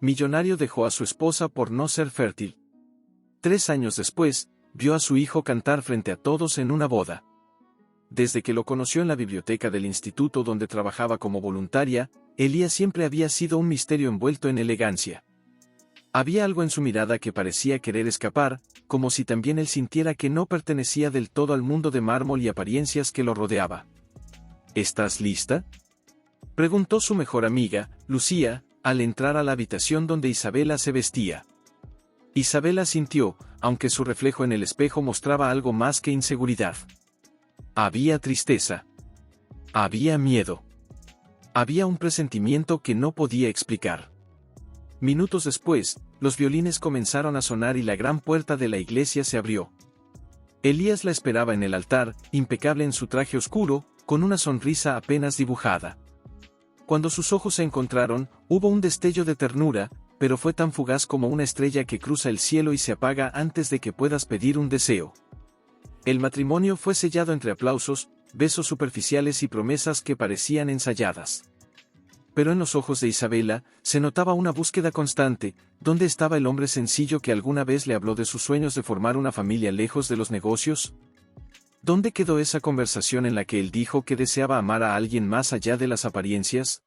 millonario dejó a su esposa por no ser fértil. 3 años después, vio a su hijo cantar frente a todos en una boda. Desde que lo conoció en la biblioteca del instituto donde trabajaba como voluntaria, Elías siempre había sido un misterio envuelto en elegancia. Había algo en su mirada que parecía querer escapar, como si también él sintiera que no pertenecía del todo al mundo de mármol y apariencias que lo rodeaba. ¿Estás lista?, preguntó su mejor amiga, Lucía, al entrar a la habitación donde Isabela se vestía. Isabela sintió, aunque su reflejo en el espejo mostraba algo más que inseguridad. Había tristeza. Había miedo. Había un presentimiento que no podía explicar. Minutos después, los violines comenzaron a sonar y la gran puerta de la iglesia se abrió. Elías la esperaba en el altar, impecable en su traje oscuro, con una sonrisa apenas dibujada. Cuando sus ojos se encontraron, hubo un destello de ternura, pero fue tan fugaz como una estrella que cruza el cielo y se apaga antes de que puedas pedir un deseo. El matrimonio fue sellado entre aplausos, besos superficiales y promesas que parecían ensayadas. Pero en los ojos de Isabela, se notaba una búsqueda constante. ¿Dónde estaba el hombre sencillo que alguna vez le habló de sus sueños de formar una familia lejos de los negocios? ¿Dónde quedó esa conversación en la que él dijo que deseaba amar a alguien más allá de las apariencias?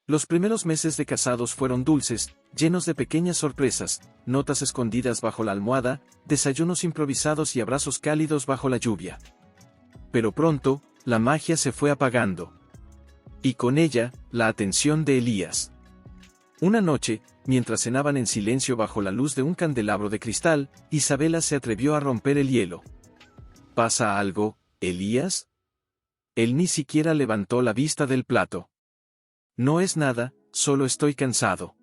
Los primeros meses de casados fueron dulces, llenos de pequeñas sorpresas, notas escondidas bajo la almohada, desayunos improvisados y abrazos cálidos bajo la lluvia. Pero pronto, la magia se fue apagando. Y con ella, la atención de Elías. Una noche, mientras cenaban en silencio bajo la luz de un candelabro de cristal, Isabela se atrevió a romper el hielo. ¿Pasa algo, Elías? Él ni siquiera levantó la vista del plato. No es nada, solo estoy cansado.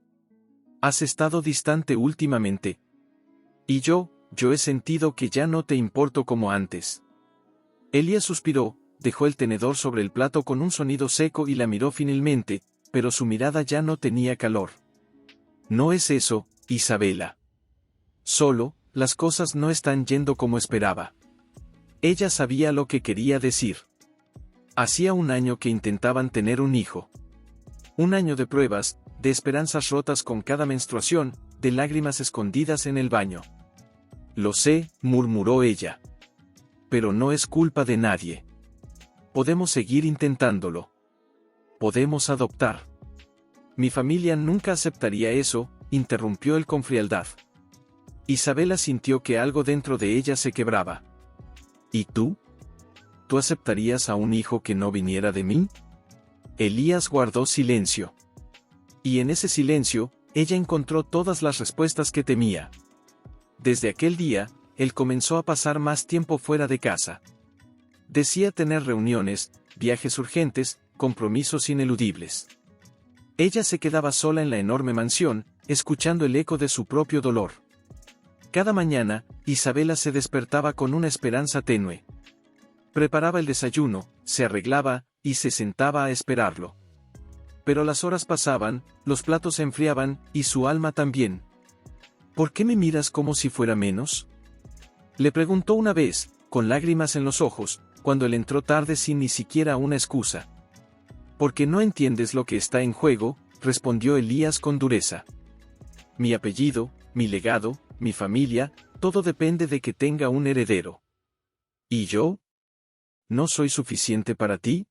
Has estado distante últimamente. Y yo he sentido que ya no te importo como antes. Elías suspiró, dejó el tenedor sobre el plato con un sonido seco y la miró finalmente, pero su mirada ya no tenía calor. No es eso, Isabela. Solo, las cosas no están yendo como esperaba. Ella sabía lo que quería decir. Hacía un año que intentaban tener un hijo. Un año de pruebas, de esperanzas rotas con cada menstruación, de lágrimas escondidas en el baño. Lo sé, murmuró ella. Pero no es culpa de nadie. Podemos seguir intentándolo. Podemos adoptar. Mi familia nunca aceptaría eso, interrumpió él con frialdad. Isabela sintió que algo dentro de ella se quebraba. ¿Y tú? ¿Tú aceptarías a un hijo que no viniera de mí? Elías guardó silencio. Y en ese silencio, ella encontró todas las respuestas que temía. Desde aquel día, él comenzó a pasar más tiempo fuera de casa. Decía tener reuniones, viajes urgentes, compromisos ineludibles. Ella se quedaba sola en la enorme mansión, escuchando el eco de su propio dolor. Cada mañana, Isabela se despertaba con una esperanza tenue. Preparaba el desayuno, se arreglaba, y se sentaba a esperarlo. Pero las horas pasaban, los platos se enfriaban, y su alma también. ¿Por qué me miras como si fuera menos?, le preguntó una vez, con lágrimas en los ojos, cuando él entró tarde sin ni siquiera una excusa. Porque no entiendes lo que está en juego, respondió Elías con dureza. Mi apellido, mi legado, mi familia, todo depende de que tenga un heredero. ¿Y yo? ¿No soy suficiente para ti?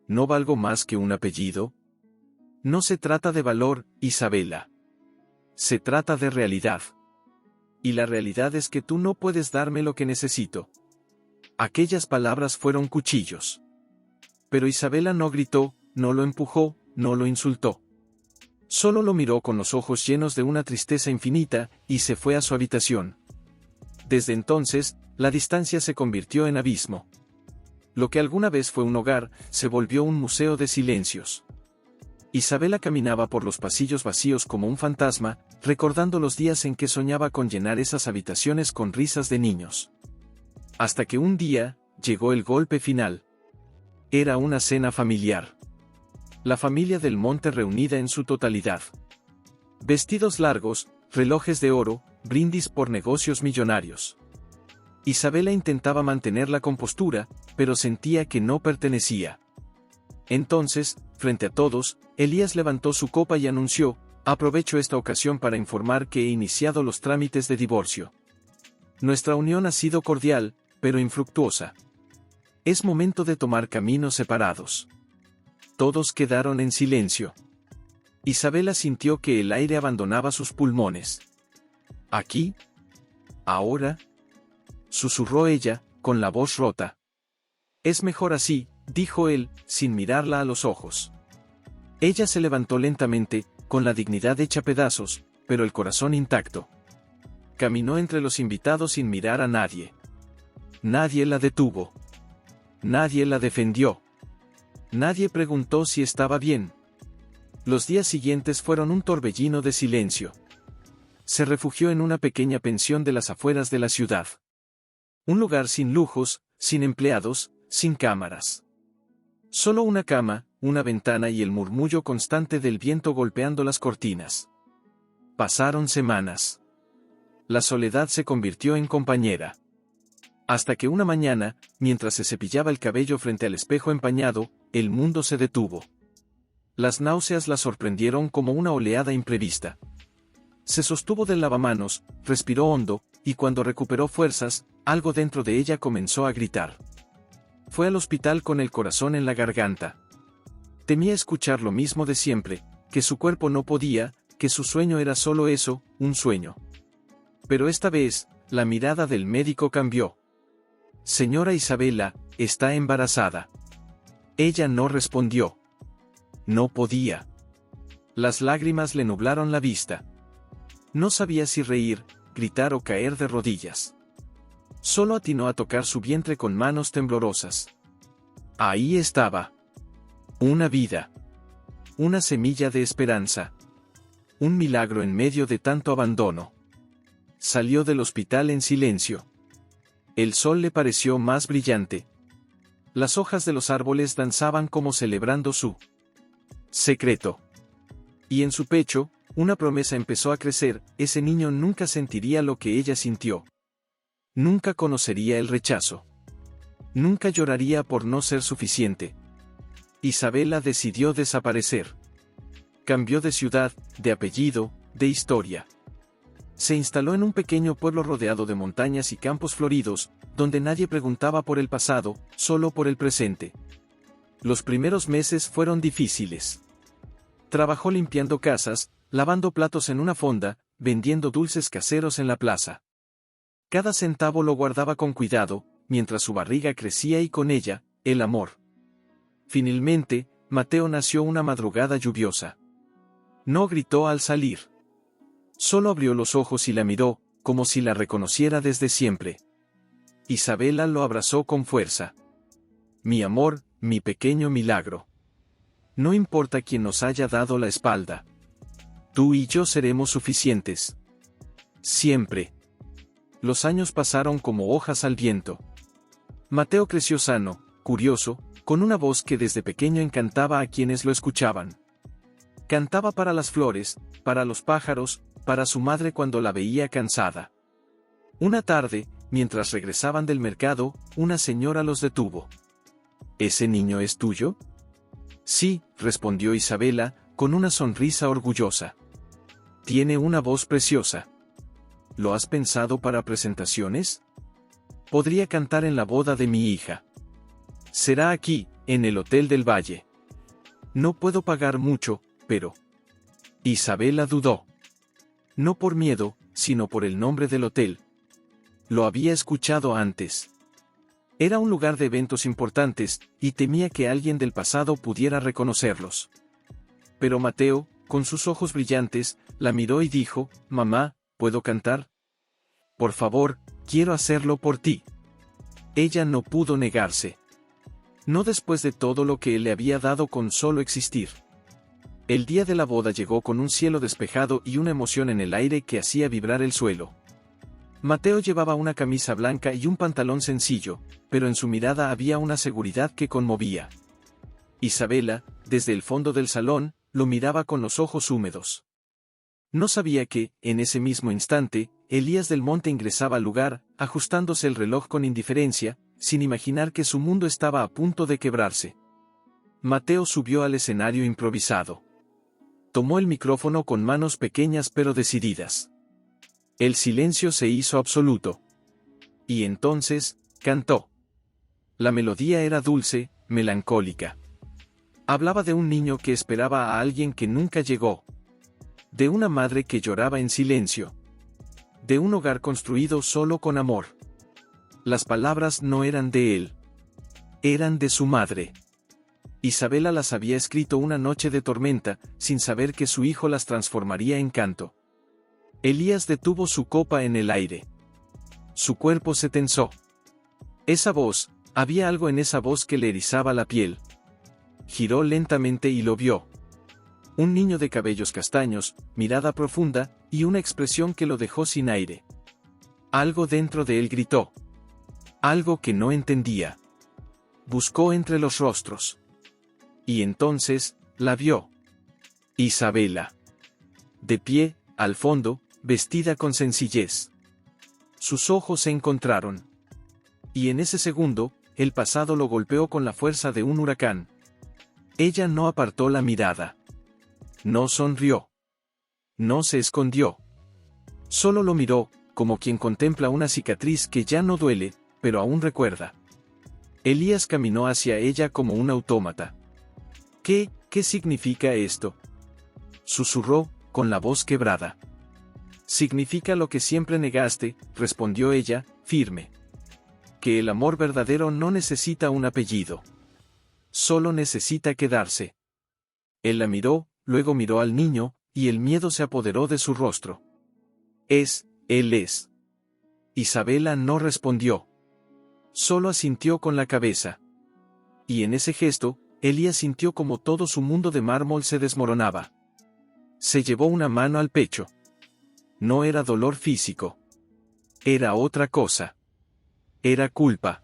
¿No valgo más que un apellido? No se trata de valor, Isabela. Se trata de realidad. Y la realidad es que tú no puedes darme lo que necesito. Aquellas palabras fueron cuchillos. Pero Isabela no gritó, no lo empujó, no lo insultó. Solo lo miró con los ojos llenos de una tristeza infinita, y se fue a su habitación. Desde entonces, la distancia se convirtió en abismo. Lo que alguna vez fue un hogar, se volvió un museo de silencios. Isabela caminaba por los pasillos vacíos como un fantasma, recordando los días en que soñaba con llenar esas habitaciones con risas de niños. Hasta que un día, llegó el golpe final. Era una cena familiar. La familia del Monte reunida en su totalidad. Vestidos largos, relojes de oro, brindis por negocios millonarios. Isabela intentaba mantener la compostura, pero sentía que no pertenecía. Entonces, frente a todos, Elías levantó su copa y anunció, Aprovecho esta ocasión para informar que he iniciado los trámites de divorcio. Nuestra unión ha sido cordial, pero infructuosa. Es momento de tomar caminos separados. Todos quedaron en silencio. Isabela sintió que el aire abandonaba sus pulmones. ¿Aquí? ¿Ahora? Susurró ella, con la voz rota. Es mejor así, dijo él, sin mirarla a los ojos. Ella se levantó lentamente, con la dignidad hecha pedazos, pero el corazón intacto. Caminó entre los invitados sin mirar a nadie. Nadie la detuvo. Nadie la defendió. Nadie preguntó si estaba bien. Los días siguientes fueron un torbellino de silencio. Se refugió en una pequeña pensión de las afueras de la ciudad. Un lugar sin lujos, sin empleados, sin cámaras. Solo una cama, una ventana y el murmullo constante del viento golpeando las cortinas. Pasaron semanas. La soledad se convirtió en compañera. Hasta que una mañana, mientras se cepillaba el cabello frente al espejo empañado, el mundo se detuvo. Las náuseas la sorprendieron como una oleada imprevista. Se sostuvo del lavamanos, respiró hondo, y cuando recuperó fuerzas, algo dentro de ella comenzó a gritar. Fue al hospital con el corazón en la garganta. Temía escuchar lo mismo de siempre, que su cuerpo no podía, que su sueño era solo eso, un sueño. Pero esta vez, la mirada del médico cambió. Señora Isabela, está embarazada. Ella no respondió. No podía. Las lágrimas le nublaron la vista. No sabía si reír, gritar o caer de rodillas. Solo atinó a tocar su vientre con manos temblorosas. Ahí estaba. Una vida. Una semilla de esperanza. Un milagro en medio de tanto abandono. Salió del hospital en silencio. El sol le pareció más brillante. Las hojas de los árboles danzaban como celebrando su secreto. Y en su pecho, una promesa empezó a crecer, ese niño nunca sentiría lo que ella sintió. Nunca conocería el rechazo. Nunca lloraría por no ser suficiente. Isabela decidió desaparecer. Cambió de ciudad, de apellido, de historia. Se instaló en un pequeño pueblo rodeado de montañas y campos floridos, donde nadie preguntaba por el pasado, solo por el presente. Los primeros meses fueron difíciles. Trabajó limpiando casas, lavando platos en una fonda, vendiendo dulces caseros en la plaza. Cada centavo lo guardaba con cuidado, mientras su barriga crecía y con ella, el amor. Finalmente, Mateo nació una madrugada lluviosa. No gritó al salir. Solo abrió los ojos y la miró, como si la reconociera desde siempre. Isabela lo abrazó con fuerza. Mi amor, mi pequeño milagro. No importa quién nos haya dado la espalda. Tú y yo seremos suficientes. Siempre. Los años pasaron como hojas al viento. Mateo creció sano, curioso, con una voz que desde pequeño encantaba a quienes lo escuchaban. Cantaba para las flores, para los pájaros, para su madre cuando la veía cansada. Una tarde, mientras regresaban del mercado, una señora los detuvo. ¿Ese niño es tuyo? Sí, respondió Isabela, con una sonrisa orgullosa. Tiene una voz preciosa. ¿Lo has pensado para presentaciones? Podría cantar en la boda de mi hija. Será aquí, en el Hotel del Valle. No puedo pagar mucho, pero... Isabela dudó. No por miedo, sino por el nombre del hotel. Lo había escuchado antes. Era un lugar de eventos importantes, y temía que alguien del pasado pudiera reconocerlos. Pero Mateo, con sus ojos brillantes, la miró y dijo, «Mamá, ¿puedo cantar? Por favor, quiero hacerlo por ti». Ella no pudo negarse. No después de todo lo que él le había dado con solo existir. El día de la boda llegó con un cielo despejado y una emoción en el aire que hacía vibrar el suelo. Mateo llevaba una camisa blanca y un pantalón sencillo, pero en su mirada había una seguridad que conmovía. Isabela, desde el fondo del salón, lo miraba con los ojos húmedos. No sabía que, en ese mismo instante, Elías del Monte ingresaba al lugar, ajustándose el reloj con indiferencia, sin imaginar que su mundo estaba a punto de quebrarse. Mateo subió al escenario improvisado. Tomó el micrófono con manos pequeñas pero decididas. El silencio se hizo absoluto. Y entonces, cantó. La melodía era dulce, melancólica. Hablaba de un niño que esperaba a alguien que nunca llegó. De una madre que lloraba en silencio. De un hogar construido solo con amor. Las palabras no eran de él. Eran de su madre. Isabela las había escrito una noche de tormenta, sin saber que su hijo las transformaría en canto. Elías detuvo su copa en el aire. Su cuerpo se tensó. Esa voz, había algo en esa voz que le erizaba la piel. Giró lentamente y lo vio. Un niño de cabellos castaños, mirada profunda, y una expresión que lo dejó sin aire. Algo dentro de él gritó. Algo que no entendía. Buscó entre los rostros. Y entonces, la vio. Isabela. De pie, al fondo, vestida con sencillez. Sus ojos se encontraron. Y en ese segundo, el pasado lo golpeó con la fuerza de un huracán. Ella no apartó la mirada. No sonrió. No se escondió. Solo lo miró, como quien contempla una cicatriz que ya no duele, pero aún recuerda. Elías caminó hacia ella como un autómata. ¿Qué significa esto?, susurró, con la voz quebrada. Significa lo que siempre negaste, respondió ella, firme. Que el amor verdadero no necesita un apellido. Solo necesita quedarse. Él la miró, luego miró al niño, y el miedo se apoderó de su rostro. Él es. Isabela no respondió. Solo asintió con la cabeza. Y en ese gesto, Elías sintió como todo su mundo de mármol se desmoronaba. Se llevó una mano al pecho. No era dolor físico. Era otra cosa. Era culpa.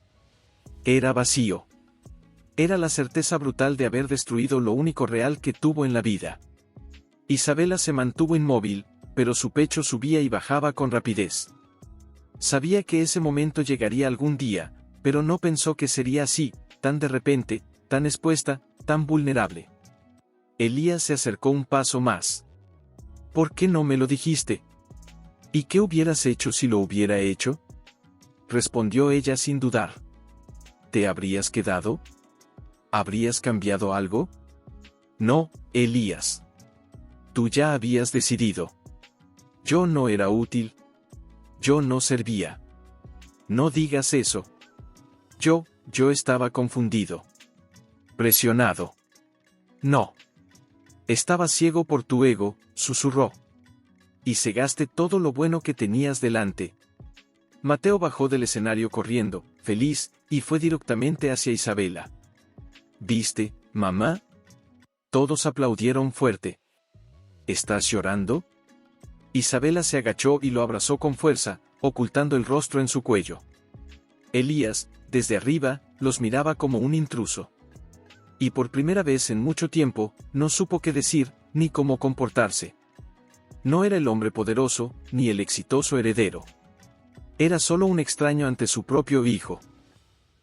Era vacío. Era la certeza brutal de haber destruido lo único real que tuvo en la vida. Isabela se mantuvo inmóvil, pero su pecho subía y bajaba con rapidez. Sabía que ese momento llegaría algún día, pero no pensó que sería así, tan de repente, tan expuesta, tan vulnerable. Elías se acercó un paso más. ¿Por qué no me lo dijiste? ¿Y qué hubieras hecho si lo hubiera hecho?, respondió ella sin dudar. ¿Te habrías quedado? ¿Habrías cambiado algo? No, Elías. Tú ya habías decidido. Yo no era útil. Yo no servía. No digas eso. Yo estaba confundido. Presionado. No. Estaba ciego por tu ego, susurró. Y cegaste todo lo bueno que tenías delante. Mateo bajó del escenario corriendo, feliz, y fue directamente hacia Isabela. ¿Viste, mamá? Todos aplaudieron fuerte. ¿Estás llorando? Isabela se agachó y lo abrazó con fuerza, ocultando el rostro en su cuello. Elías, desde arriba, los miraba como un intruso. Y por primera vez en mucho tiempo, no supo qué decir, ni cómo comportarse. No era el hombre poderoso, ni el exitoso heredero. Era solo un extraño ante su propio hijo.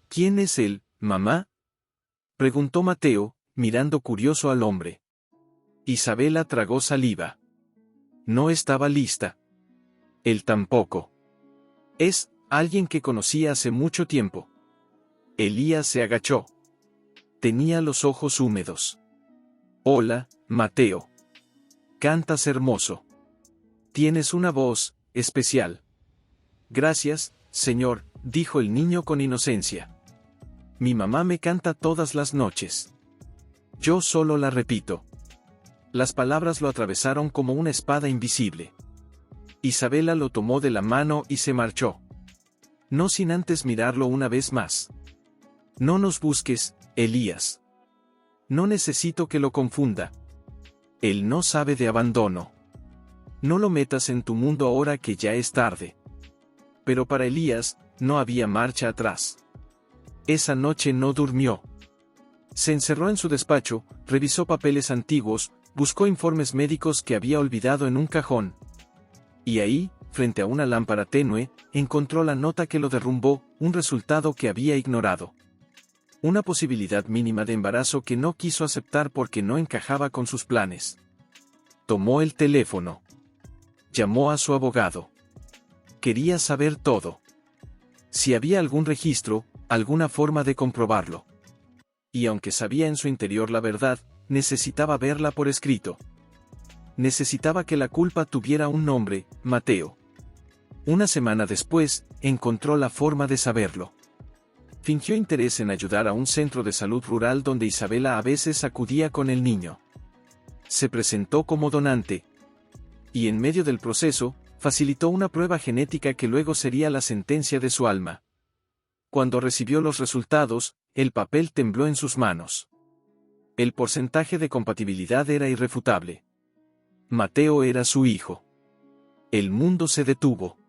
¿Quién es él, mamá?, preguntó Mateo, mirando curioso al hombre. Isabela tragó saliva. No estaba lista. Él tampoco. Es alguien que conocía hace mucho tiempo. Elías se agachó. Tenía los ojos húmedos. Hola, Mateo. Cantas hermoso. Tienes una voz especial. Gracias, señor, dijo el niño con inocencia. Mi mamá me canta todas las noches. Yo solo la repito. Las palabras lo atravesaron como una espada invisible. Isabela lo tomó de la mano y se marchó. No sin antes mirarlo una vez más. No nos busques, Elías. No necesito que lo confunda. Él no sabe de abandono. No lo metas en tu mundo ahora que ya es tarde. Pero para Elías, no había marcha atrás. Esa noche no durmió. Se encerró en su despacho, revisó papeles antiguos, buscó informes médicos que había olvidado en un cajón. Y ahí, frente a una lámpara tenue, encontró la nota que lo derrumbó, un resultado que había ignorado. Una posibilidad mínima de embarazo que no quiso aceptar porque no encajaba con sus planes. Tomó el teléfono. Llamó a su abogado. Quería saber todo. Si había algún registro, alguna forma de comprobarlo. Y aunque sabía en su interior la verdad, necesitaba verla por escrito. Necesitaba que la culpa tuviera un nombre, Mateo. Una semana después, encontró la forma de saberlo. Fingió interés en ayudar a un centro de salud rural donde Isabela a veces acudía con el niño. Se presentó como donante. Y en medio del proceso, facilitó una prueba genética que luego sería la sentencia de su alma. Cuando recibió los resultados, el papel tembló en sus manos. El porcentaje de compatibilidad era irrefutable. Mateo era su hijo. El mundo se detuvo.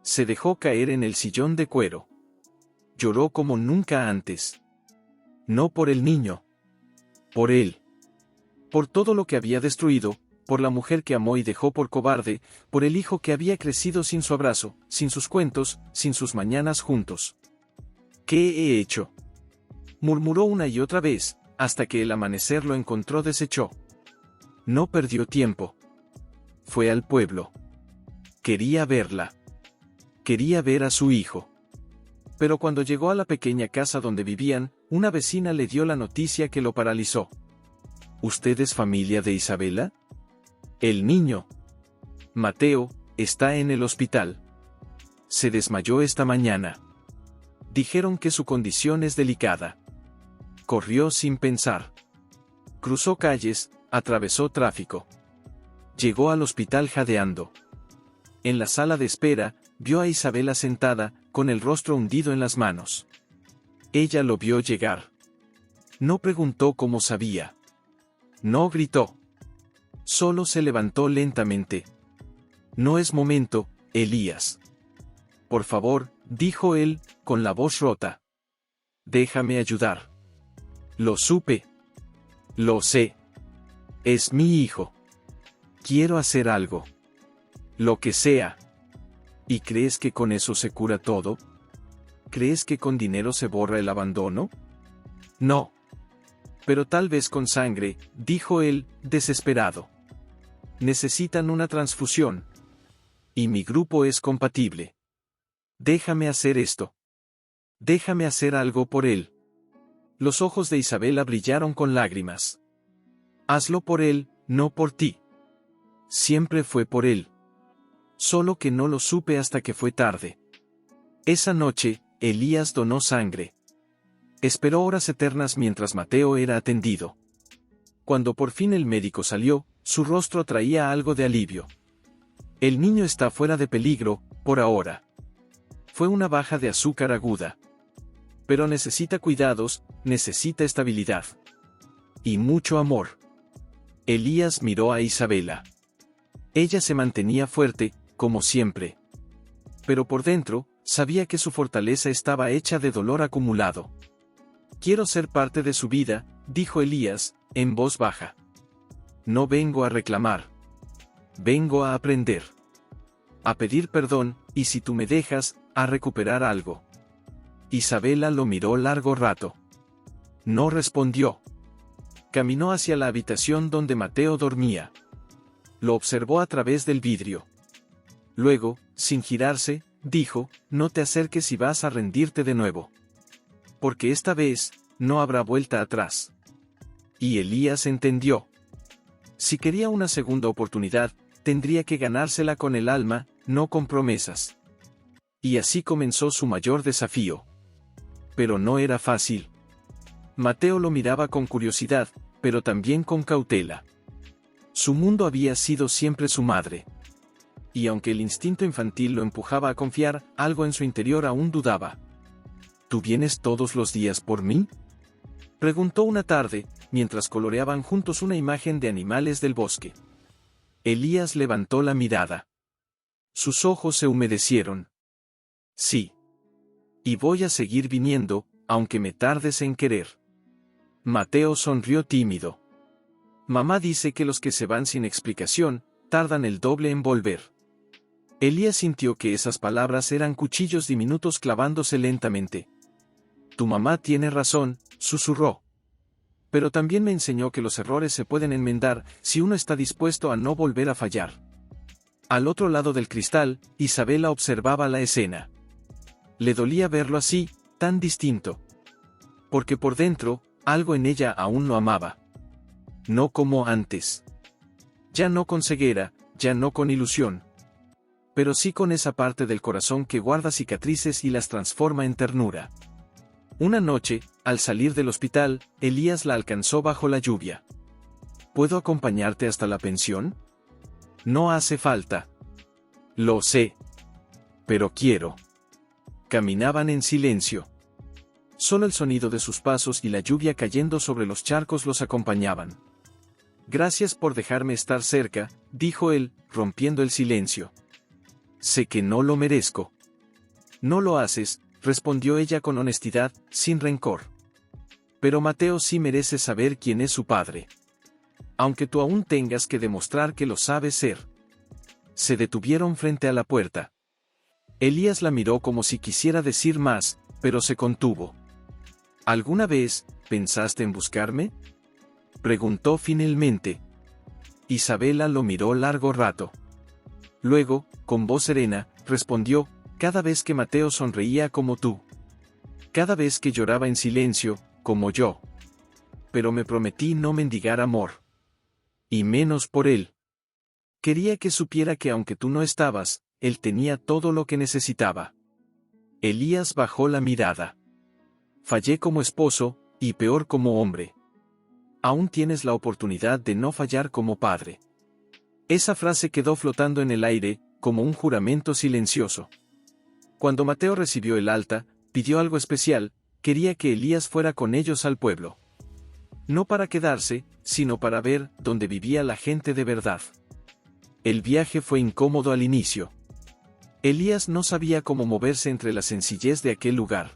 Se dejó caer en el sillón de cuero. Lloró como nunca antes. No por el niño. Por él. Por todo lo que había destruido, por la mujer que amó y dejó por cobarde, por el hijo que había crecido sin su abrazo, sin sus cuentos, sin sus mañanas juntos. ¿Qué he hecho?, murmuró una y otra vez, hasta que el amanecer lo encontró deshecho. No perdió tiempo. Fue al pueblo. Quería verla. Quería ver a su hijo. Pero cuando llegó a la pequeña casa donde vivían, una vecina le dio la noticia que lo paralizó. ¿Usted es familia de Isabela? El niño, Mateo, está en el hospital. Se desmayó esta mañana. Dijeron que su condición es delicada. Corrió sin pensar. Cruzó calles, atravesó tráfico. Llegó al hospital jadeando. En la sala de espera, vio a Isabela sentada, con el rostro hundido en las manos. Ella lo vio llegar. No preguntó cómo sabía. No gritó. Solo se levantó lentamente. No es momento, Elías. Por favor, dijo él, con la voz rota. Déjame ayudar. Lo supe. Lo sé. Es mi hijo. Quiero hacer algo. Lo que sea. ¿Y crees que con eso se cura todo? ¿Crees que con dinero se borra el abandono? No. Pero tal vez con sangre, dijo él, desesperado. Necesitan una transfusión. Y mi grupo es compatible. Déjame hacer esto. Déjame hacer algo por él. Los ojos de Isabela brillaron con lágrimas. Hazlo por él, no por ti. Siempre fue por él. Solo que no lo supe hasta que fue tarde. Esa noche, Elías donó sangre. Esperó horas eternas mientras Mateo era atendido. Cuando por fin el médico salió, su rostro traía algo de alivio. El niño está fuera de peligro, por ahora. Fue una baja de azúcar aguda. Pero necesita cuidados, necesita estabilidad. Y mucho amor. Elías miró a Isabela. Ella se mantenía fuerte, como siempre. Pero por dentro, sabía que su fortaleza estaba hecha de dolor acumulado. Quiero ser parte de su vida, dijo Elías, en voz baja. No vengo a reclamar. Vengo a aprender. A pedir perdón, y si tú me dejas, a recuperar algo. Isabela lo miró largo rato. No respondió. Caminó hacia la habitación donde Mateo dormía. Lo observó a través del vidrio. Luego, sin girarse, dijo, no te acerques y vas a rendirte de nuevo. Porque esta vez, no habrá vuelta atrás. Y Elías entendió. Si quería una segunda oportunidad, tendría que ganársela con el alma, no con promesas. Y así comenzó su mayor desafío. Pero no era fácil. Mateo lo miraba con curiosidad, pero también con cautela. Su mundo había sido siempre su madre. Y aunque el instinto infantil lo empujaba a confiar, algo en su interior aún dudaba. ¿Tú vienes todos los días por mí?, preguntó una tarde, mientras coloreaban juntos una imagen de animales del bosque. Elías levantó la mirada. Sus ojos se humedecieron. Sí. Y voy a seguir viniendo, aunque me tardes en querer. Mateo sonrió tímido. Mamá dice que los que se van sin explicación, tardan el doble en volver. Elías sintió que esas palabras eran cuchillos diminutos clavándose lentamente. Tu mamá tiene razón, susurró. Pero también me enseñó que los errores se pueden enmendar si uno está dispuesto a no volver a fallar. Al otro lado del cristal, Isabela observaba la escena. Le dolía verlo así, tan distinto. Porque por dentro, algo en ella aún lo amaba. No como antes. Ya no con ceguera, ya no con ilusión. Pero sí con esa parte del corazón que guarda cicatrices y las transforma en ternura. Una noche, al salir del hospital, Elías la alcanzó bajo la lluvia. ¿Puedo acompañarte hasta la pensión? No hace falta. Lo sé. Pero quiero. Caminaban en silencio. Solo el sonido de sus pasos y la lluvia cayendo sobre los charcos los acompañaban. Gracias por dejarme estar cerca, dijo él, rompiendo el silencio. Sé que no lo merezco. No lo haces, respondió ella con honestidad, sin rencor. Pero Mateo sí merece saber quién es su padre. Aunque tú aún tengas que demostrar que lo sabes ser. Se detuvieron frente a la puerta. Elías la miró como si quisiera decir más, pero se contuvo. ¿Alguna vez pensaste en buscarme?, preguntó finalmente. Isabela lo miró largo rato. Luego, con voz serena, respondió, cada vez que Mateo sonreía como tú. Cada vez que lloraba en silencio, como yo. Pero me prometí no mendigar amor. Y menos por él. Quería que supiera que aunque tú no estabas, él tenía todo lo que necesitaba. Elías bajó la mirada. Fallé como esposo, y peor como hombre. Aún tienes la oportunidad de no fallar como padre. Esa frase quedó flotando en el aire, como un juramento silencioso. Cuando Mateo recibió el alta, pidió algo especial, quería que Elías fuera con ellos al pueblo. No para quedarse, sino para ver dónde vivía la gente de verdad. El viaje fue incómodo al inicio. Elías no sabía cómo moverse entre la sencillez de aquel lugar.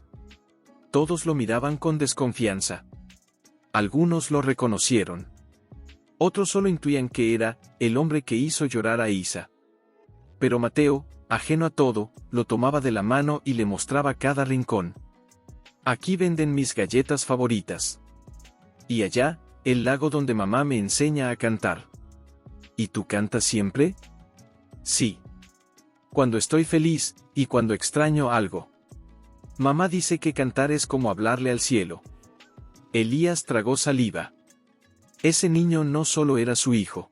Todos lo miraban con desconfianza. Algunos lo reconocieron. Otros solo intuían que era el hombre que hizo llorar a Isa. Pero Mateo, ajeno a todo, lo tomaba de la mano y le mostraba cada rincón. Aquí venden mis galletas favoritas. Y allá, el lago donde mamá me enseña a cantar. ¿Y tú cantas siempre? Sí. Cuando estoy feliz, y cuando extraño algo. Mamá dice que cantar es como hablarle al cielo. Elías tragó saliva. Ese niño no solo era su hijo.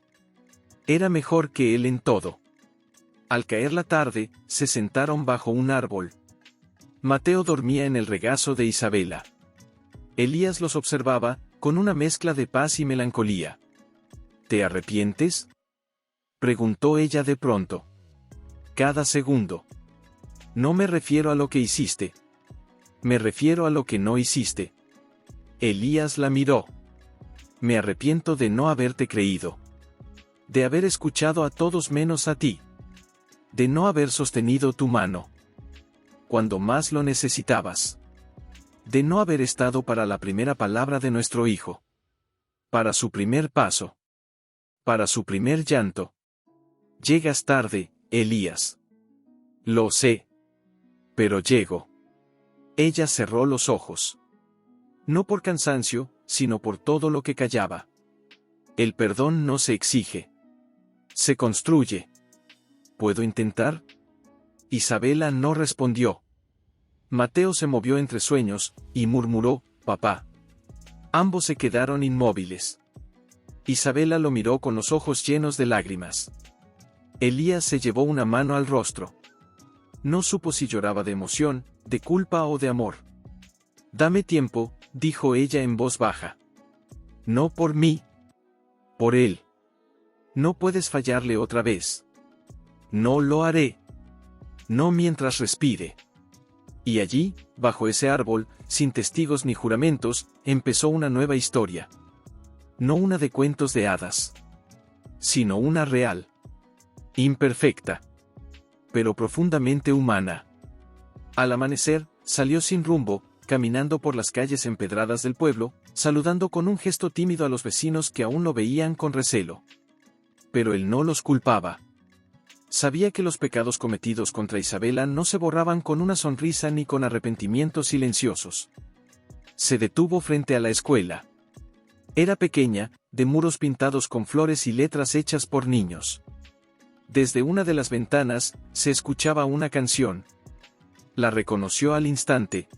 Era mejor que él en todo. Al caer la tarde, se sentaron bajo un árbol. Mateo dormía en el regazo de Isabela. Elías los observaba, con una mezcla de paz y melancolía. ¿Te arrepientes?, preguntó ella de pronto. Cada segundo. No me refiero a lo que hiciste. Me refiero a lo que no hiciste. Elías la miró. Me arrepiento de no haberte creído. De haber escuchado a todos menos a ti. De no haber sostenido tu mano. Cuando más lo necesitabas. De no haber estado para la primera palabra de nuestro hijo. Para su primer paso. Para su primer llanto. Llegas tarde, Elías. Lo sé. Pero llego. Ella cerró los ojos. No por cansancio, sino por todo lo que callaba. El perdón no se exige. Se construye. ¿Puedo intentar? Isabela no respondió. Mateo se movió entre sueños, y murmuró, papá. Ambos se quedaron inmóviles. Isabela lo miró con los ojos llenos de lágrimas. Elías se llevó una mano al rostro. No supo si lloraba de emoción, de culpa o de amor. Dame tiempo, dijo ella en voz baja. No por mí. Por él. No puedes fallarle otra vez. No lo haré. No mientras respire. Y allí, bajo ese árbol, sin testigos ni juramentos, empezó una nueva historia. No una de cuentos de hadas. Sino una real. Imperfecta. Pero profundamente humana. Al amanecer, salió sin rumbo, caminando por las calles empedradas del pueblo, saludando con un gesto tímido a los vecinos que aún lo veían con recelo. Pero él no los culpaba. Sabía que los pecados cometidos contra Isabela no se borraban con una sonrisa ni con arrepentimientos silenciosos. Se detuvo frente a la escuela. Era pequeña, de muros pintados con flores y letras hechas por niños. Desde una de las ventanas, se escuchaba una canción. La reconoció al instante.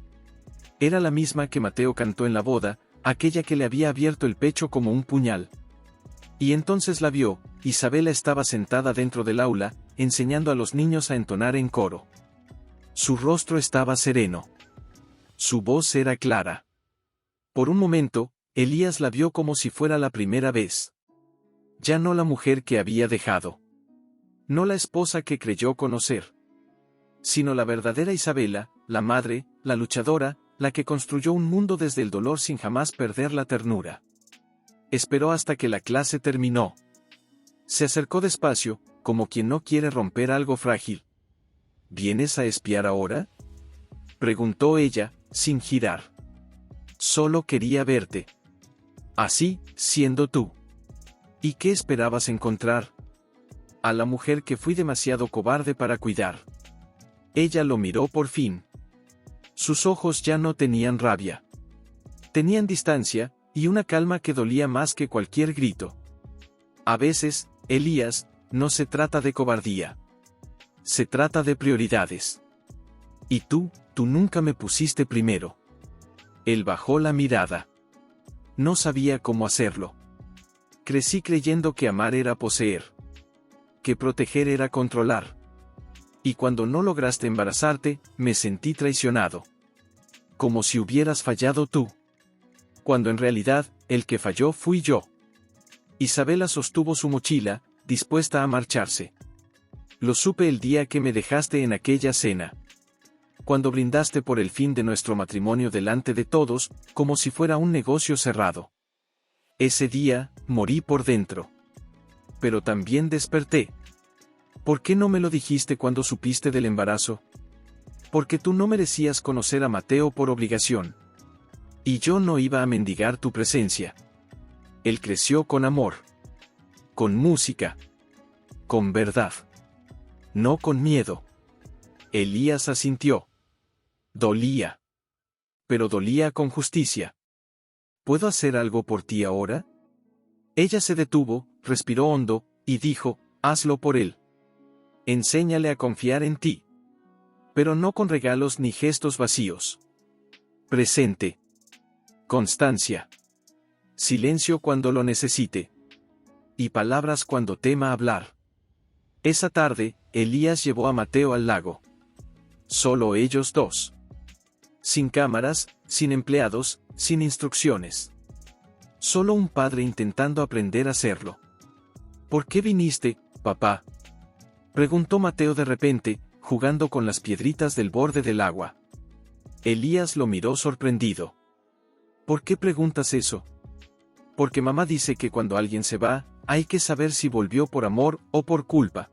Era la misma que Mateo cantó en la boda, aquella que le había abierto el pecho como un puñal. Y entonces la vio. Isabela estaba sentada dentro del aula, enseñando a los niños a entonar en coro. Su rostro estaba sereno. Su voz era clara. Por un momento, Elías la vio como si fuera la primera vez. Ya no la mujer que había dejado. No la esposa que creyó conocer. Sino la verdadera Isabela, la madre, la luchadora, la que construyó un mundo desde el dolor sin jamás perder la ternura. Esperó hasta que la clase terminó. Se acercó despacio, como quien no quiere romper algo frágil. ¿Vienes a espiar ahora?, preguntó ella, sin girar. Solo quería verte. Así, siendo tú. ¿Y qué esperabas encontrar? A la mujer que fui demasiado cobarde para cuidar. Ella lo miró por fin. Sus ojos ya no tenían rabia. Tenían distancia, y una calma que dolía más que cualquier grito. A veces, Elías, no se trata de cobardía. Se trata de prioridades. Y tú nunca me pusiste primero. Él bajó la mirada. No sabía cómo hacerlo. Crecí creyendo que amar era poseer. Que proteger era controlar. Y cuando no lograste embarazarte, me sentí traicionado. Como si hubieras fallado tú. Cuando en realidad, el que falló fui yo. Isabela sostuvo su mochila, dispuesta a marcharse. Lo supe el día que me dejaste en aquella cena. Cuando brindaste por el fin de nuestro matrimonio delante de todos, como si fuera un negocio cerrado. Ese día, morí por dentro. Pero también desperté. ¿Por qué no me lo dijiste cuando supiste del embarazo? Porque tú no merecías conocer a Mateo por obligación. Y yo no iba a mendigar tu presencia. Él creció con amor. Con música. Con verdad. No con miedo. Elías asintió. Dolía. Pero dolía con justicia. ¿Puedo hacer algo por ti ahora? Ella se detuvo, respiró hondo, y dijo, hazlo por él. Enséñale a confiar en ti. Pero no con regalos ni gestos vacíos. Presente. Constancia. Silencio cuando lo necesite. Y palabras cuando tema hablar. Esa tarde, Elías llevó a Mateo al lago. Solo ellos dos. Sin cámaras, sin empleados, sin instrucciones. Solo un padre intentando aprender a hacerlo. ¿Por qué viniste, papá?, preguntó Mateo de repente, jugando con las piedritas del borde del agua. Elías lo miró sorprendido. ¿Por qué preguntas eso? Porque mamá dice que cuando alguien se va, hay que saber si volvió por amor o por culpa.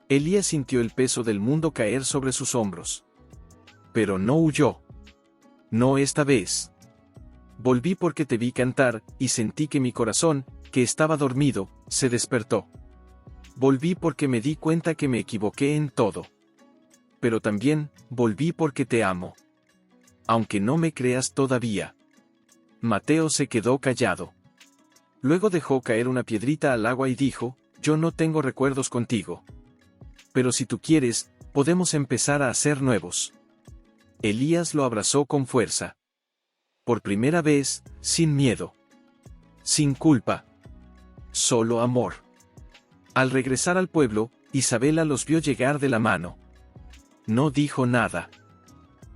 Elías sintió el peso del mundo caer sobre sus hombros. Pero no huyó. No esta vez. Volví porque te vi cantar, y sentí que mi corazón, que estaba dormido, se despertó. Volví porque me di cuenta que me equivoqué en todo. Pero también, volví porque te amo. Aunque no me creas todavía. Mateo se quedó callado. Luego dejó caer una piedrita al agua y dijo, yo no tengo recuerdos contigo. Pero si tú quieres, podemos empezar a hacer nuevos. Elías lo abrazó con fuerza. Por primera vez, sin miedo. Sin culpa. Solo amor. Al regresar al pueblo, Isabela los vio llegar de la mano. No dijo nada.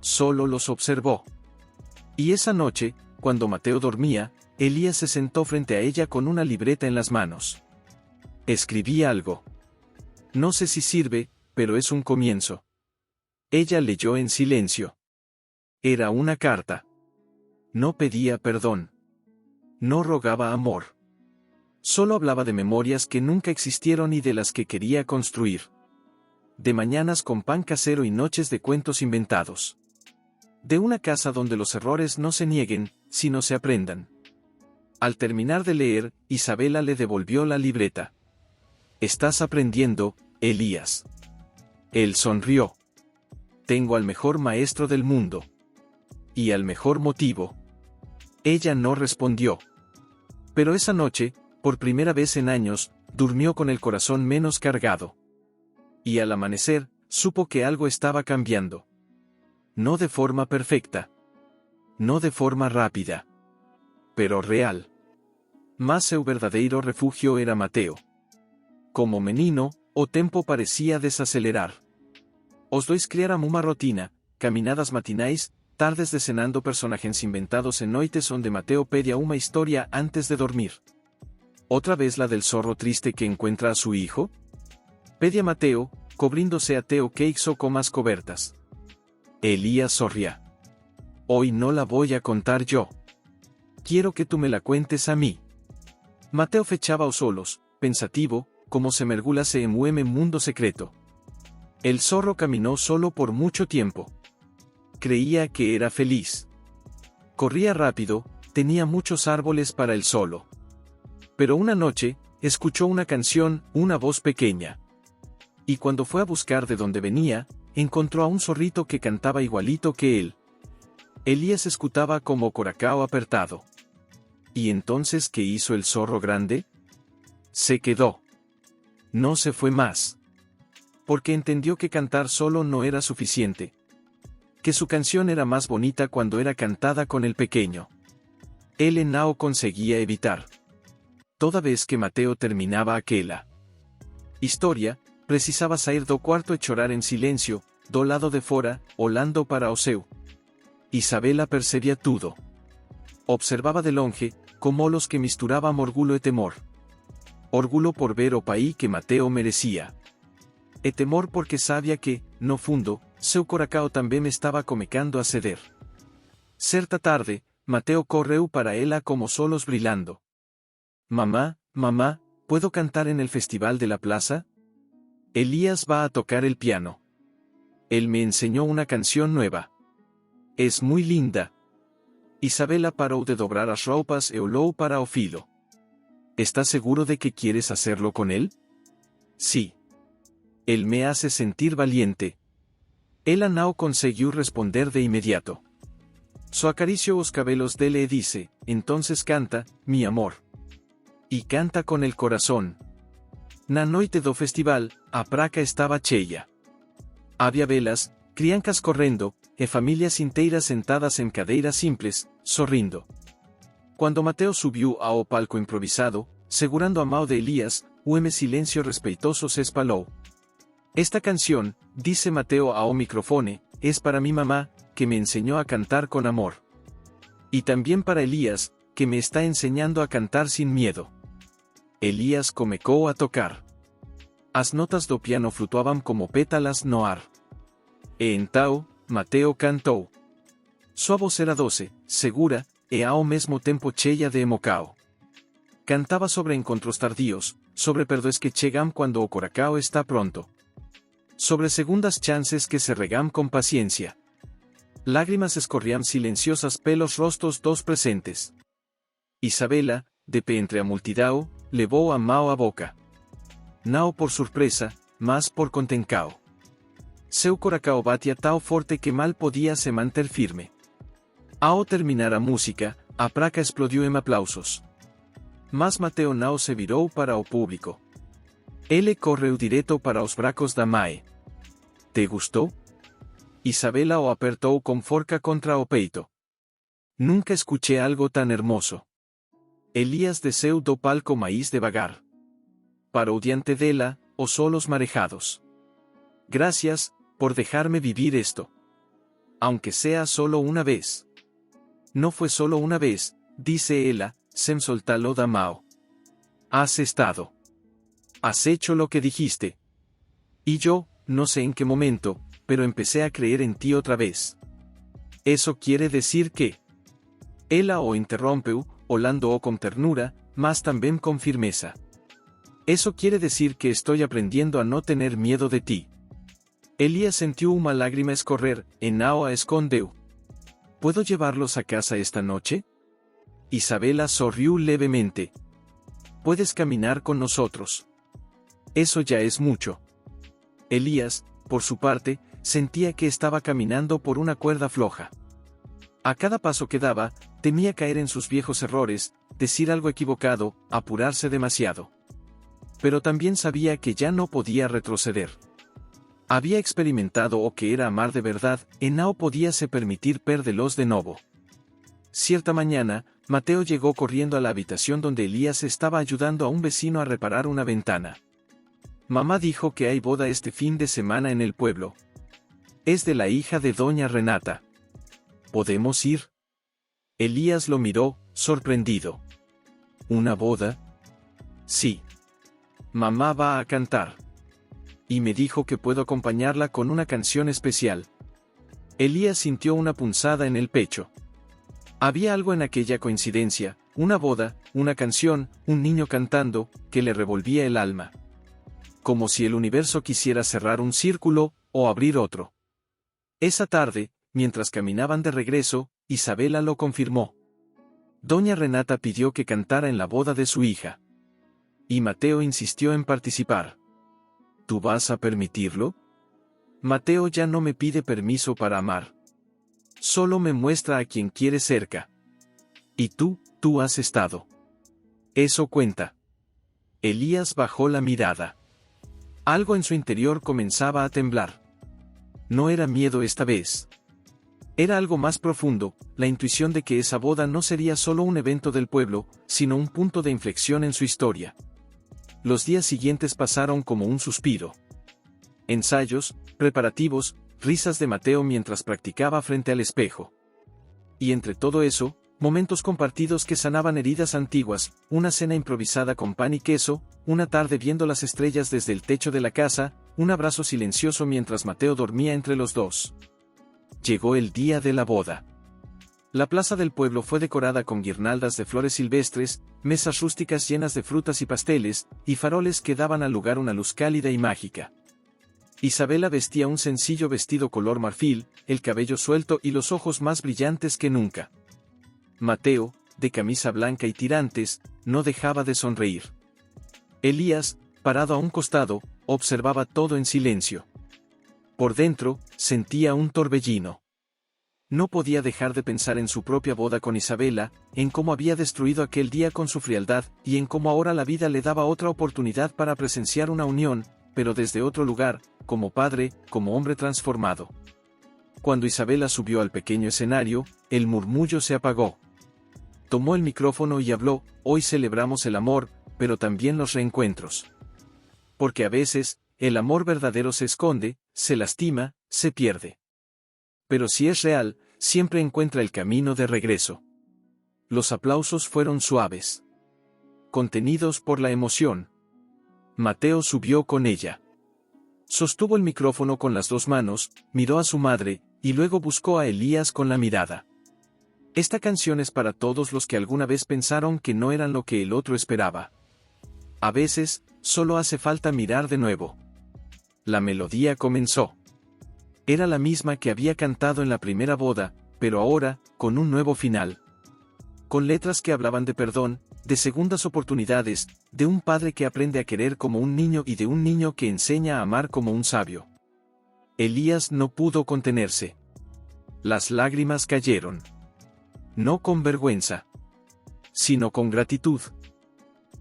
Solo los observó. Y esa noche, cuando Mateo dormía, Elías se sentó frente a ella con una libreta en las manos. Escribí algo. No sé si sirve, pero es un comienzo. Ella leyó en silencio. Era una carta. No pedía perdón. No rogaba amor. Solo hablaba de memorias que nunca existieron y de las que quería construir. De mañanas con pan casero y noches de cuentos inventados. De una casa donde los errores no se nieguen, sino se aprendan. Al terminar de leer, Isabela le devolvió la libreta. Estás aprendiendo, Elías. Él sonrió. Tengo al mejor maestro del mundo. Y al mejor motivo. Ella no respondió. Pero esa noche, por primera vez en años, durmió con el corazón menos cargado. Y al amanecer, supo que algo estaba cambiando. No de forma perfecta. No de forma rápida. Pero real. Mas seu verdadeiro refugio era Mateo. Como menino, o tempo parecía desacelerar. Os dois criaram uma rotina, caminadas matinais, tardes desenando personajes inventados en noites onde Mateo pedía una historia antes de dormir. ¿Otra vez la del zorro triste que encuentra a su hijo? Pedía Mateo, cobriéndose a Teo Queixo con más cobertas. Elías sorría. Hoy no la voy a contar yo. Quiero que tú me la cuentes a mí. Mateo fechaba os solos, pensativo, como se mergulase en un mundo secreto. El zorro caminó solo por mucho tiempo. Creía que era feliz. Corría rápido, tenía muchos árboles para él solo. Pero una noche, escuchó una canción, una voz pequeña. Y cuando fue a buscar de dónde venía, encontró a un zorrito que cantaba igualito que él. Elías escutaba como coracao apertado. ¿Y entonces qué hizo el zorro grande? Se quedó. No se fue más. Porque entendió que cantar solo no era suficiente. Que su canción era más bonita cuando era cantada con el pequeño. Él no conseguía evitar. Toda vez que Mateo terminaba aquella historia, precisaba sair do cuarto e chorar en silencio, do lado de fora, olhando para o seu. Isabela percebía tudo. Observaba de longe, como los que misturaban orgullo e temor. Orgullo por ver o país que Mateo merecía. E temor porque sabía que, no fundo, seu coracao também estaba comecando a ceder. Certa tarde, Mateo correu para ela como solos brilando. Mamá, mamá, ¿puedo cantar en el festival de la plaza? Elías va a tocar el piano. Él me enseñó una canción nueva. Es muy linda. Isabela paró de dobrar as roupas e olhou para o filo. ¿Estás seguro de que quieres hacerlo con él? Sí. Él me hace sentir valiente. Ela não conseguiu responder de inmediato. So acarició os cabelos dele e dice, entonces canta, mi amor. Y canta con el corazón. Na noite do festival, a praca estaba cheia. Había velas, criancas correndo, e familias inteiras sentadas en cadeiras simples, sorrindo. Cuando Mateo subiu ao palco improvisado, segurando a mão de Elías, o silencio respeitoso se espalou. Esta canción, dice Mateo ao micrófono, es para mi mamá, que me enseñó a cantar con amor. Y también para Elías, que me está enseñando a cantar sin miedo. Elías comecou a tocar. As notas do piano flutuaban como pétalas no ar. E então, Mateo cantou. Sua voz era doce, segura, e ao mesmo tempo cheia de emoção. Cantaba sobre encontros tardíos, sobre perdoes que chegam quando o coracao está pronto. Sobre segundas chances que se regam con paciencia. Lágrimas escorrían silenciosas pelos rostros dos presentes. Isabela, de pé entre a multidão, levou a mão à boca. Não por surpresa, mas por contencao. Seu coracao batia tão forte que mal podía se manter firme. Ao terminar a música, a praca explodiu em aplausos. Mas Mateo não se virou para o público. Ele correu direto para os bracos da mãe. Te gustou? Isabela o apertou com forca contra o peito. Nunca escuché algo tan hermoso. Elías desceu do palco mais devagar. Parou diante dela, os olhos marejados. Gracias, por dejarme vivir esto. Aunque sea solo una vez. No fue solo una vez, dice ella, sem soltalo da mão. Has estado. Has hecho lo que dijiste. Y yo, no sé en qué momento, pero empecé a creer en ti otra vez. Eso quiere decir que... Ela o interrompeu, olhando-o con ternura, mas también con firmeza. Eso quiere decir que estoy aprendiendo a no tener miedo de ti. Elías sintió una lágrima escorrer, e não a escondeu. ¿Puedo llevarlos a casa esta noche? Isabela sonrió levemente. Puedes caminar con nosotros. Eso ya es mucho. Elías, por su parte, sentía que estaba caminando por una cuerda floja. A cada paso que daba, temía caer en sus viejos errores, decir algo equivocado, apurarse demasiado. Pero también sabía que ya no podía retroceder. Había experimentado o que era amar de verdad, e no podíase permitir perderlos de nuevo. Cierta mañana, Mateo llegó corriendo a la habitación donde Elías estaba ayudando a un vecino a reparar una ventana. Mamá dijo que hay boda este fin de semana en el pueblo. Es de la hija de doña Renata. ¿Podemos ir? Elías lo miró, sorprendido. ¿Una boda? Sí. Mamá va a cantar. Y me dijo que puedo acompañarla con una canción especial. Elías sintió una punzada en el pecho. Había algo en aquella coincidencia, una boda, una canción, un niño cantando, que le revolvía el alma. Como si el universo quisiera cerrar un círculo, o abrir otro. Esa tarde, mientras caminaban de regreso, Isabela lo confirmó. Doña Renata pidió que cantara en la boda de su hija. Y Mateo insistió en participar. ¿Tú vas a permitirlo? Mateo ya no me pide permiso para amar. Solo me muestra a quien quiere cerca. Y tú has estado. Eso cuenta. Elías bajó la mirada. Algo en su interior comenzaba a temblar. No era miedo esta vez. Era algo más profundo, la intuición de que esa boda no sería solo un evento del pueblo, sino un punto de inflexión en su historia. Los días siguientes pasaron como un suspiro. Ensayos, preparativos, risas de Mateo mientras practicaba frente al espejo. Y entre todo eso, momentos compartidos que sanaban heridas antiguas, una cena improvisada con pan y queso, una tarde viendo las estrellas desde el techo de la casa, un abrazo silencioso mientras Mateo dormía entre los dos. Llegó el día de la boda. La plaza del pueblo fue decorada con guirnaldas de flores silvestres, mesas rústicas llenas de frutas y pasteles, y faroles que daban al lugar una luz cálida y mágica. Isabela vestía un sencillo vestido color marfil, el cabello suelto y los ojos más brillantes que nunca. Mateo, de camisa blanca y tirantes, no dejaba de sonreír. Elías, parado a un costado, observaba todo en silencio. Por dentro, sentía un torbellino. No podía dejar de pensar en su propia boda con Isabela, en cómo había destruido aquel día con su frialdad, y en cómo ahora la vida le daba otra oportunidad para presenciar una unión, pero desde otro lugar, como padre, como hombre transformado. Cuando Isabela subió al pequeño escenario, el murmullo se apagó. Tomó el micrófono y habló: hoy celebramos el amor, pero también los reencuentros. Porque a veces, el amor verdadero se esconde, se lastima, se pierde. Pero si es real, siempre encuentra el camino de regreso. Los aplausos fueron suaves. Contenidos por la emoción. Mateo subió con ella. Sostuvo el micrófono con las dos manos, miró a su madre, y luego buscó a Elías con la mirada. Esta canción es para todos los que alguna vez pensaron que no eran lo que el otro esperaba. A veces, solo hace falta mirar de nuevo. La melodía comenzó. Era la misma que había cantado en la primera boda, pero ahora, con un nuevo final. Con letras que hablaban de perdón, de segundas oportunidades, de un padre que aprende a querer como un niño y de un niño que enseña a amar como un sabio. Elías no pudo contenerse. Las lágrimas cayeron. No con vergüenza, sino con gratitud.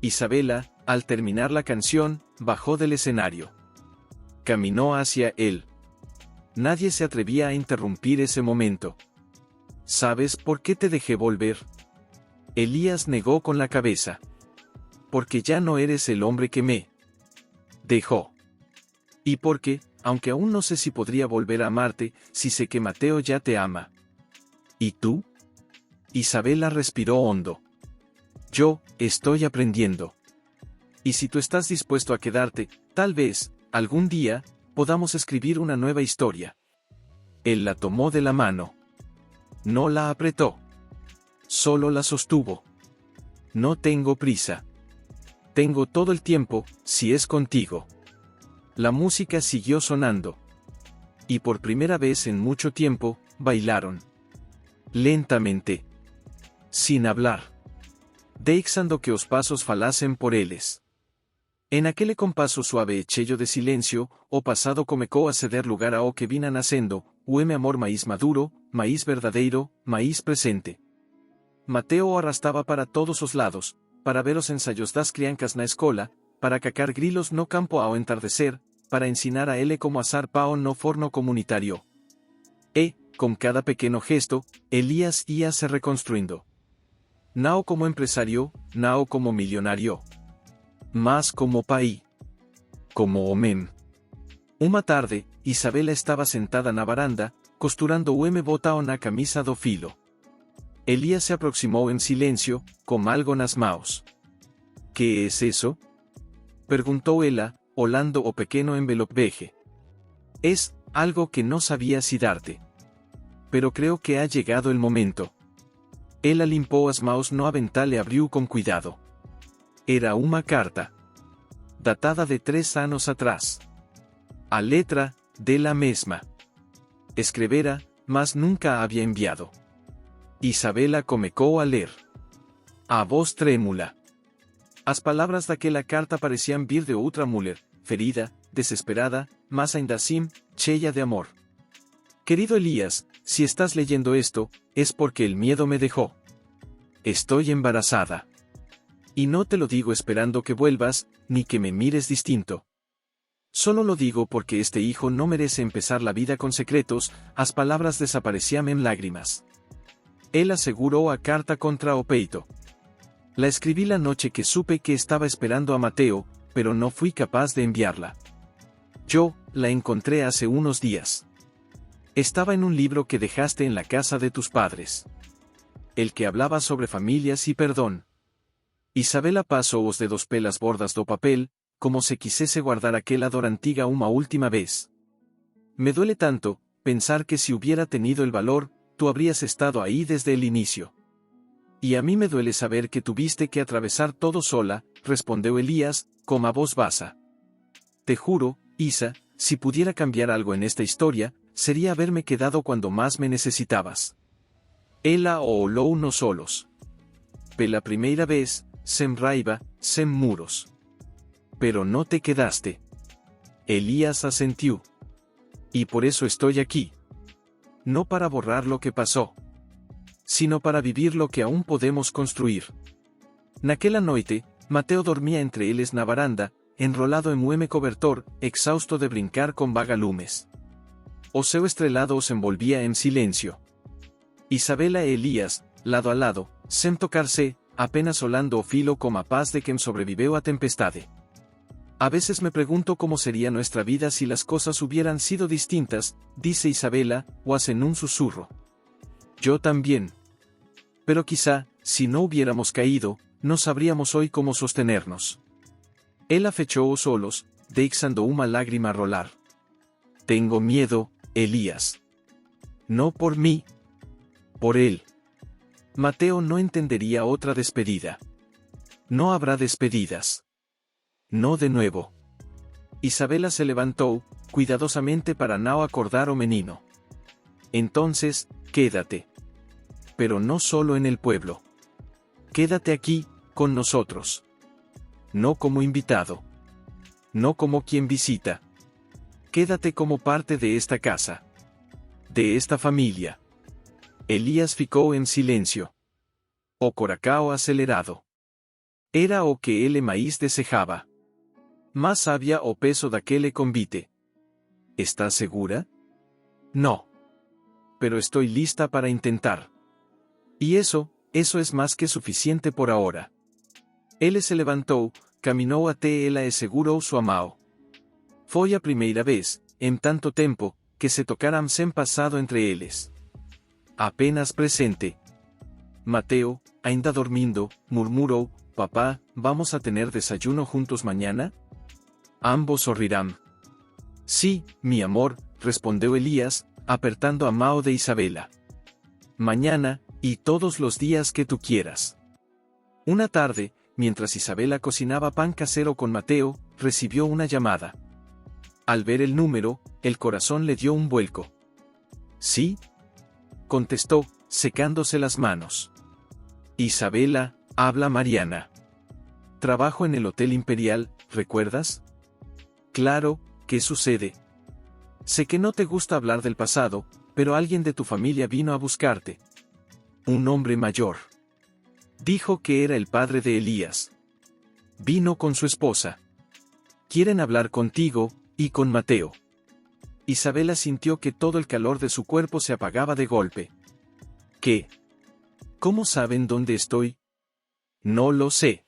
Isabela, al terminar la canción, bajó del escenario. Caminó hacia él. Nadie se atrevía a interrumpir ese momento. ¿Sabes por qué te dejé volver? Elías negó con la cabeza. Porque ya no eres el hombre que me dejó. Y porque, aunque aún no sé si podría volver a amarte, sí sé que Mateo ya te ama. ¿Y tú? Isabela respiró hondo. Yo, estoy aprendiendo. Y si tú estás dispuesto a quedarte, tal vez, algún día, podamos escribir una nueva historia. Él la tomó de la mano. No la apretó. Solo la sostuvo. No tengo prisa. Tengo todo el tiempo, si es contigo. La música siguió sonando. Y por primera vez en mucho tiempo, bailaron. Lentamente. Sin hablar. Deixando que os pasos falasen por eles. En aquele compasso suave e cheio de silêncio, o passado começou a ceder lugar ao que vinha nascendo, o amor mais maduro, mais verdadeiro, mais presente. Mateo o arrastava para todos os lados, para ver os ensaios das criancas na escola, para cacar grilos no campo ao entardecer, para ensinar a ele como assar pão no forno comunitário. E, com cada pequeno gesto, Elías ia se reconstruindo. Não como empresário, não como milionário, mas como pai. Como homem. Uma tarde, Isabela estava sentada na varanda, costurando o botão na camisa do filho. Elías se aproximou em silêncio, com algo nas mãos. ¿Qué es eso? Perguntou ela, olhando o pequeno envelope. Es algo que no sabía si darte. Pero creo que ha llegado el momento. Ela limpou as mãos no avental e abriu com cuidado. Era uma carta. Datada de 3 anos atrás. A letra, dela mesma. Escrevera, mas nunca a había enviado. Isabela comecou a ler. A voz trémula. As palavras daquela carta pareciam vir de outra mulher, ferida, desesperada, mas ainda assim, cheia de amor. Querido Elías, si estás leyendo esto, es porque el miedo me dejó. Estoy embarazada. Y no te lo digo esperando que vuelvas, ni que me mires distinto. Solo lo digo porque este hijo no merece empezar la vida con secretos. As palabras desaparecían en lágrimas. Él aseguró a carta contra o peito. La escribí la noche que supe que estaba esperando a Mateo, pero no fui capaz de enviarla. Yo, la encontré hace unos días. Estaba en un libro que dejaste en la casa de tus padres. El que hablaba sobre familias y perdón. Isabela pasó os dedos pelas bordas do papel, como se quisese guardar aquella dor antiga una última vez. Me duele tanto, pensar que si hubiera tenido el valor, tú habrías estado ahí desde el inicio. Y a mí me duele saber que tuviste que atravesar todo sola, respondió Elías, con a voz basa. Te juro, Isa, si pudiera cambiar algo en esta historia, sería haberme quedado cuando más me necesitabas. Ela o olou nos solos. Pela primeira vez, sem raiva, sem muros. Pero no te quedaste. Elías asentiu. Y por eso estoy aquí. No para borrar lo que pasó, sino para vivir lo que aún podemos construir. Naquela noite, Mateo dormía entre eles na varanda, enrolado en un cobertor, exhausto de brincar con vagalumes. O seu estrelado os envolvía en silencio. Isabela e Elías, lado a lado, sem tocarse, apenas olando o filo como a paz de quien sobreviveu a tempestade. A veces me pregunto cómo sería nuestra vida si las cosas hubieran sido distintas, dice Isabela, o en un susurro. Yo también. Pero quizá, si no hubiéramos caído, no sabríamos hoy cómo sostenernos. Ela fechou os olhos, deixando uma lágrima rolar. Tengo miedo, Elías. No por mí. Por él. Mateo no entendería otra despedida. No habrá despedidas. No de nuevo. Isabela se levantó, cuidadosamente para no acordar o menino. Entonces, quédate. Pero no solo en el pueblo. Quédate aquí, con nosotros. No como invitado. No como quien visita. Quédate como parte de esta casa. De esta familia. Elías ficou en silencio. O coracao acelerado. Era o que ele mais desejaba. Más sabia o peso daquele convite. ¿Estás segura? No. Pero estoy lista para intentar. Y eso es más que suficiente por ahora. Ele se levantou, caminou até ela e segurou sua mão. Foi a primeira vez, en tanto tempo, que se tocaram sem passado entre eles. Apenas presente. Mateo, ainda dormindo, murmurou, papá, ¿vamos a tener desayuno juntos mañana? Ambos sorrirán. Sí, mi amor, respondió Elías, apertando a mão de Isabela. Mañana, y todos los días que tú quieras. Una tarde, mientras Isabela cocinaba pan casero con Mateo, recibió una llamada. Al ver el número, el corazón le dio un vuelco. ¿Sí? Contestó, secándose las manos. Isabela, habla Mariana. Trabajo en el Hotel Imperial, ¿recuerdas? Claro, ¿qué sucede? Sé que no te gusta hablar del pasado, pero alguien de tu familia vino a buscarte. Un hombre mayor. Dijo que era el padre de Elías. Vino con su esposa. Quieren hablar contigo, y con Mateo. Isabela sintió que todo el calor de su cuerpo se apagaba de golpe. ¿Qué? ¿Cómo saben dónde estoy? No lo sé.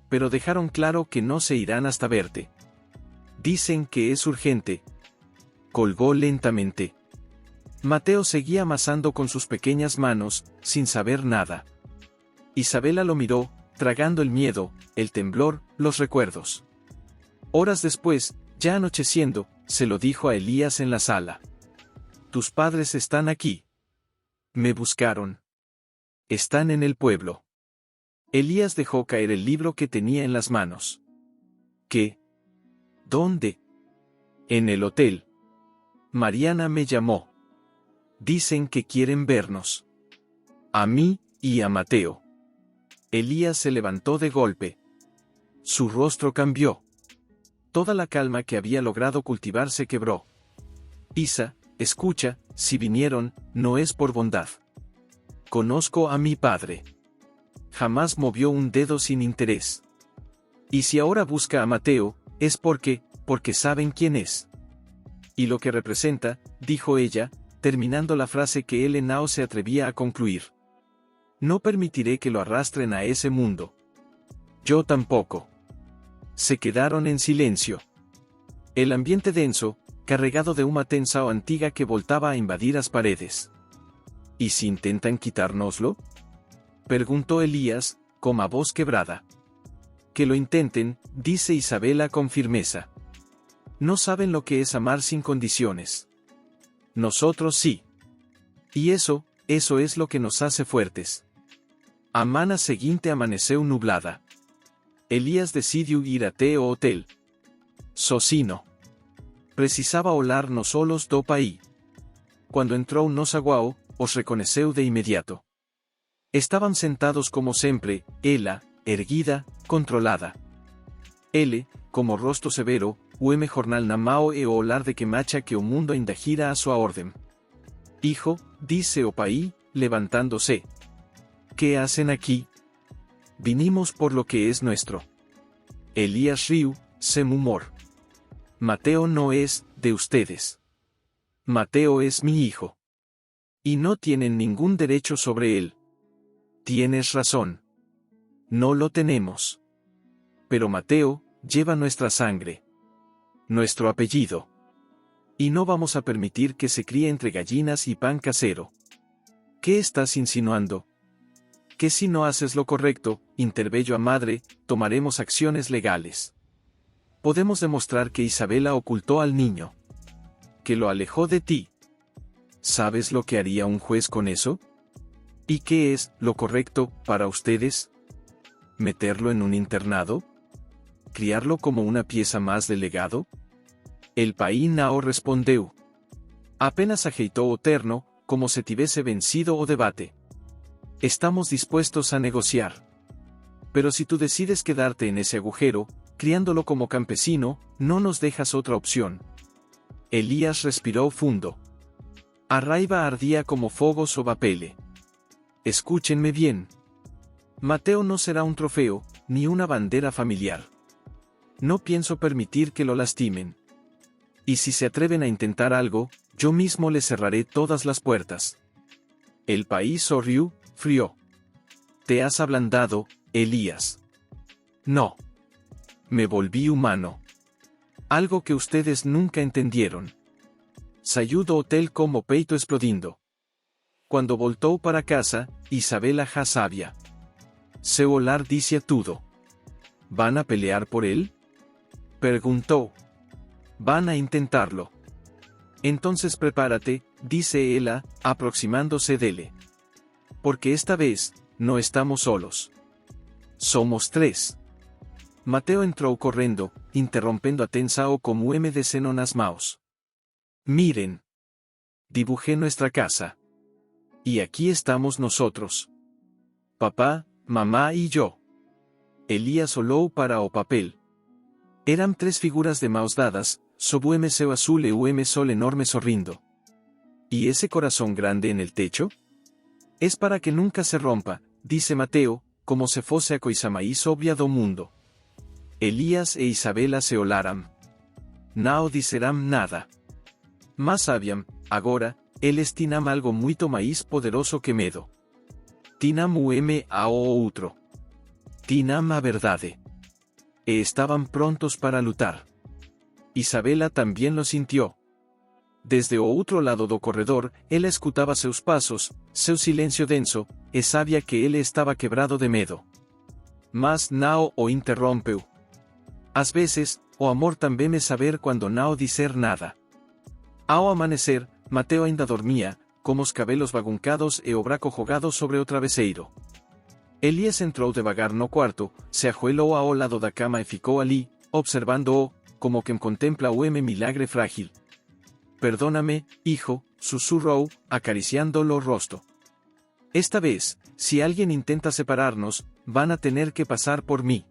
Pero dejaron claro que no se irán hasta verte. Dicen que es urgente. Colgó lentamente. Mateo seguía amasando con sus pequeñas manos, sin saber nada. Isabela lo miró, tragando el miedo, el temblor, los recuerdos. Horas después, ya anocheciendo, se lo dijo a Elías en la sala. Tus padres están aquí. Me buscaron. Están en el pueblo. Elías dejó caer el libro que tenía en las manos. ¿Qué? ¿Dónde? En el hotel. Mariana me llamó. Dicen que quieren vernos. A mí, y a Mateo. Elías se levantó de golpe. Su rostro cambió. Toda la calma que había logrado cultivar se quebró. Isa, escucha, si vinieron, no es por bondad. Conozco a mi padre. Jamás movió un dedo sin interés. Y si ahora busca a Mateo, es porque saben quién es. Y lo que representa, dijo ella, terminando la frase que él no se atrevía a concluir. No permitiré que lo arrastren a ese mundo. Yo tampoco. Se quedaron en silencio. El ambiente denso, cargado de una tensa o antigua que voltaba a invadir las paredes. ¿Y si intentan quitárnoslo? Preguntó Elías, con la voz quebrada. Que lo intenten, dice Isabela con firmeza. No saben lo que es amar sin condiciones. Nosotros sí. Y eso es lo que nos hace fuertes. A mañana seguinte amaneceu nublada. Elías decidió ir a o hotel. Sozinho. Precisaba olar no solos do país. Cuando entró no saguao, os reconoceu de inmediato. Estaban sentados como siempre, ella, erguida, controlada. Ele, como rostro severo, ueme jornal na mao e o olar de que macha que o mundo ainda gira a su orden. Hijo, dice o paí, levantándose. ¿Qué hacen aquí? Vinimos por lo que es nuestro. Elías riu, sem humor. Mateo no es de ustedes. Mateo es mi hijo. Y no tienen ningún derecho sobre él. Tienes razón. No lo tenemos. Pero Mateo lleva nuestra sangre. Nuestro apellido. Y no vamos a permitir que se críe entre gallinas y pan casero. ¿Qué estás insinuando? Que si no haces lo correcto, interveyó a madre, tomaremos acciones legales. Podemos demostrar que Isabela ocultó al niño. Que lo alejó de ti. ¿Sabes lo que haría un juez con eso? ¿Y qué es lo correcto para ustedes? ¿Meterlo en un internado? ¿Criarlo como una pieza más del legado? El paí nao respondeu. Apenas ajeitó o terno, como se tivese vencido o debate. Estamos dispuestos a negociar. Pero si tú decides quedarte en ese agujero, criándolo como campesino, no nos dejas otra opción. Elías respiró fundo. A raiva ardía como fuego sobre pele. Escúchenme bien. Mateo no será un trofeo, ni una bandera familiar. No pienso permitir que lo lastimen. Y si se atreven a intentar algo, yo mismo les cerraré todas las puertas. El país sonrió, frío. Te has ablandado, Elías. No. Me volví humano. Algo que ustedes nunca entendieron. Saiu do hotel como peito explodindo. Cuando voltó para casa, Isabela já sabia. Seu olhar dizia tudo. ¿Van a pelear por él? Preguntó. Van a intentarlo. Entonces prepárate, dice ella, aproximándose dele. Porque esta vez, no estamos solos. Somos tres. Mateo entró corriendo, interrompiendo a Tensao con de seno nas maos. Miren. Dibujé nuestra casa. Y aquí estamos nosotros. Papá, mamá y yo. Elías olou para o papel. Eran 3 figuras de maos dadas, sob seu azul sol enorme sorrindo. ¿Y ese corazón grande en el techo? Es para que nunca se rompa, dice Mateo, como se fosse a coisa máis obvia do mundo. Elías e Isabela se olaram. Não disseram nada. Mas sabiam, agora, eles tinham algo muito mais poderoso que medo. Tinham ao outro. Tinham a verdade. E estaban prontos para lutar. Isabela también lo sintió. Desde o outro lado do corredor, ela escutaba seus passos, seu silencio denso, e sabia que ele estaba quebrado de medo. Mas não o interrompeu. Às vezes, o amor também é saber quando não dizer nada. Ao amanecer, Mateo ainda dormia, com os cabelos baguncados e o braco jogado sobre o travesseiro. Elías entrou devagar no quarto, se ajoelhou ao lado da cama e ficou ali, observando-o, como quem contempla o milagre frágil. Perdóname, hijo, susurrou, acariciándolo o rosto. Esta vez, si alguien intenta separarnos, van a tener que pasar por mí.